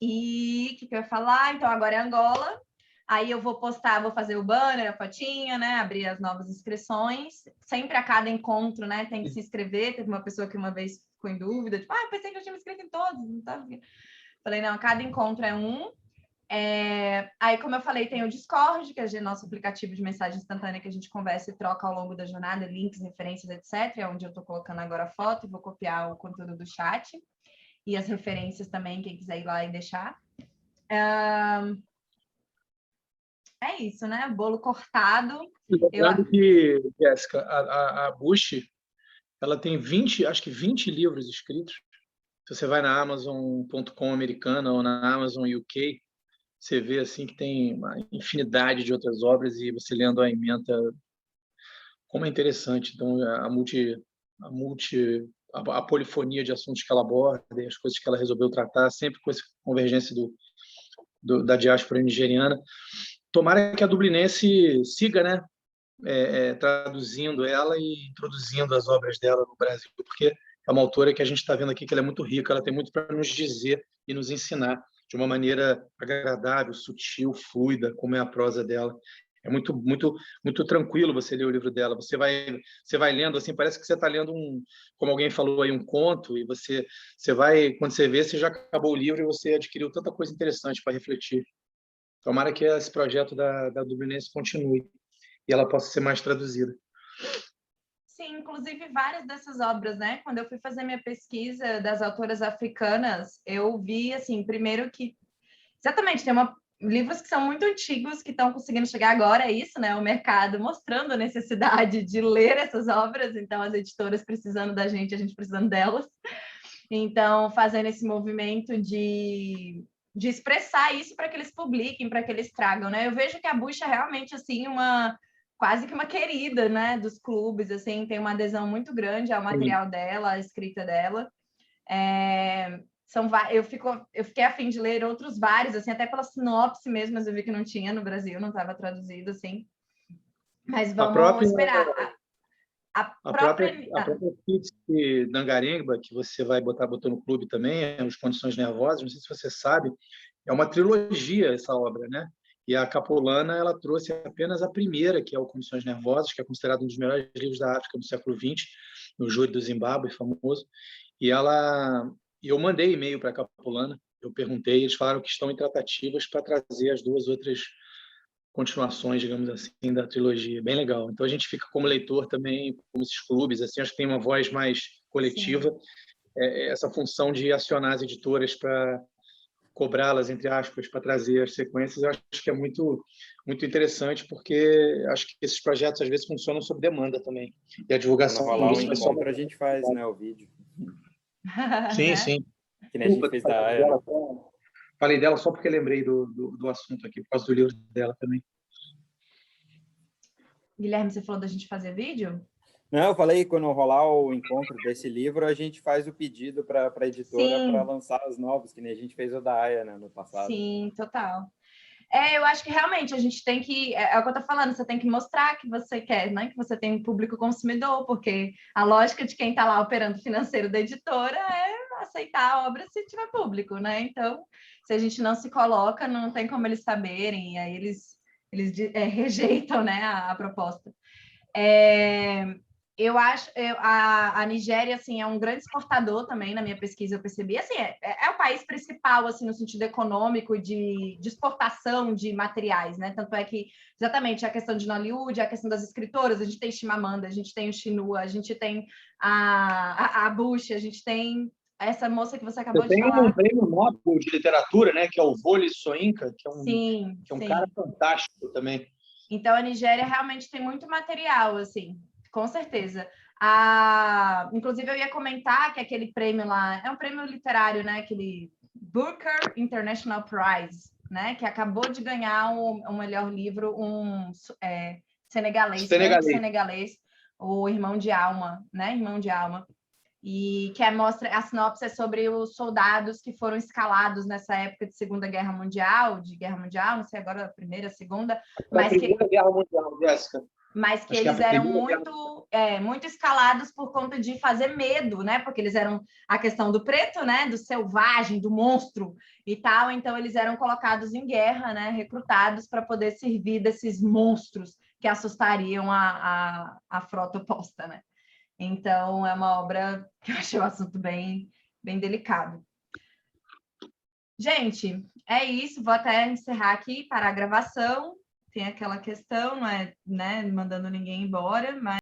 E o que eu ia falar? Então, agora é Angola. Aí eu vou postar, vou fazer o banner, a fotinha, né? Abrir as novas inscrições. Sempre a cada encontro, né? Tem que se inscrever. Teve uma pessoa que uma vez ficou em dúvida, tipo, pensei que eu tinha me inscrito em todos. Não tava... Falei, não, cada encontro é um. Aí, como eu falei, tem o Discord, que é o nosso aplicativo de mensagem instantânea que a gente conversa e troca ao longo da jornada, links, referências, etc. É onde eu estou colocando agora a foto e vou copiar o conteúdo do chat. E as referências também, quem quiser ir lá e deixar. É isso, né? Bolo cortado. Lembrando que, Jéssica, a Bush, ela tem 20 livros escritos. Se você vai na Amazon.com americana ou na Amazon UK, você vê assim que tem uma infinidade de outras obras e você lendo a ementa, como é interessante. Então, a polifonia de assuntos que ela aborda e as coisas que ela resolveu tratar, sempre com essa convergência da diáspora nigeriana. Tomara que a Dublinense siga, né? Traduzindo ela e introduzindo as obras dela no Brasil, porque é uma autora que a gente está vendo aqui que ela é muito rica, ela tem muito para nos dizer e nos ensinar de uma maneira agradável, sutil, fluida, como é a prosa dela. É muito, muito, muito tranquilo você ler o livro dela. Você vai lendo assim, parece que você está lendo como alguém falou aí, um conto, e você vai, quando você vê, você já acabou o livro e você adquiriu tanta coisa interessante para refletir. Tomara que esse projeto da Dublinense continue e ela possa ser mais traduzida. Sim, inclusive várias dessas obras, né? Quando eu fui fazer minha pesquisa das autoras africanas, eu vi, assim, primeiro que... Exatamente, tem livros que são muito antigos, que estão conseguindo chegar agora, é isso, né? O mercado mostrando a necessidade de ler essas obras, então as editoras precisando da gente, a gente precisando delas. Então, fazendo esse movimento de expressar isso para que eles publiquem, para que eles tragam, né? Eu vejo que a Bush é realmente, assim, quase que uma querida, né, dos clubes, assim, tem uma adesão muito grande ao material dela, à escrita dela. Eu fiquei a fim de ler outros vários, assim, até pela sinopse mesmo, mas eu vi que não tinha no Brasil, não estava traduzido, assim. Mas vamos esperar. A A própria... própria Pizzi Dangarembga, que você botou no clube também, As Condições Nervosas, não sei se você sabe, é uma trilogia essa obra, né? E a Capulana, ela trouxe apenas a primeira, que é o Condições Nervosas, que é considerado um dos melhores livros da África do século XX, no júri do Zimbábue, famoso. E eu mandei e-mail para a Capulana, eu perguntei, eles falaram que estão em tratativas para trazer as duas outras continuações, digamos assim, da trilogia. Bem legal. Então a gente fica como leitor também, como esses clubes, assim, acho que tem uma voz mais coletiva, essa função de acionar as editoras para cobrá-las, entre aspas, para trazer as sequências, eu acho que é muito, muito interessante, porque acho que esses projetos às vezes funcionam sob demanda também. E a divulgação... Quando rolar um encontro, a gente faz, né, o vídeo. Sim, sim. Que nem a gente fez da Aya, né? Falei dela só porque lembrei do assunto aqui, por causa do livro dela também. Guilherme, você falou da gente fazer vídeo? Não, eu falei que quando rolar o encontro desse livro, a gente faz o pedido para a editora para lançar os novos, que nem a gente fez o da Aya, né, no passado. Sim, total. Eu acho que realmente a gente tem que... É o que eu tô falando, você tem que mostrar que você quer, né? Que você tem um público consumidor, porque a lógica de quem está lá operando financeiro da editora é aceitar a obra se tiver público, né? Então, se a gente não se coloca, não tem como eles saberem, e aí eles rejeitam, né, a proposta. Eu acho a Nigéria assim é um grande exportador também, na minha pesquisa eu percebi, assim, é o país principal assim no sentido econômico de exportação de materiais, né? Tanto é que exatamente a questão de Nollywood, a questão das escritoras, a gente tem Chimamanda, a gente tem o Chinua, a gente tem a Bush, a gente tem essa moça que você acabou de falar. Tem um prêmio Nobel de literatura, né, que é o Wole Soyinka, que é um, sim. Cara fantástico também. Então a Nigéria realmente tem muito material, assim. Com certeza. Inclusive, eu ia comentar que aquele prêmio lá é um prêmio literário, né? Aquele Booker International Prize, né? Que acabou de ganhar o melhor livro, senegalês, o Irmão de Alma, né? Irmão de Alma. E que mostra a sinopse sobre os soldados que foram escalados nessa época de Segunda Guerra Mundial, não sei agora a primeira, a segunda, mas Primeira Guerra Mundial, Jéssica. Mas que eles eram muito escalados por conta de fazer medo, né? Porque eles eram a questão do preto, né? Do selvagem, do monstro e tal. Então, eles eram colocados em guerra, né? Recrutados para poder servir desses monstros que assustariam a frota oposta, né? Então, é uma obra que eu achei o assunto bem, bem delicado. Gente, é isso. Vou até encerrar aqui para a gravação. Tem aquela questão, não é, né, mandando ninguém embora, mas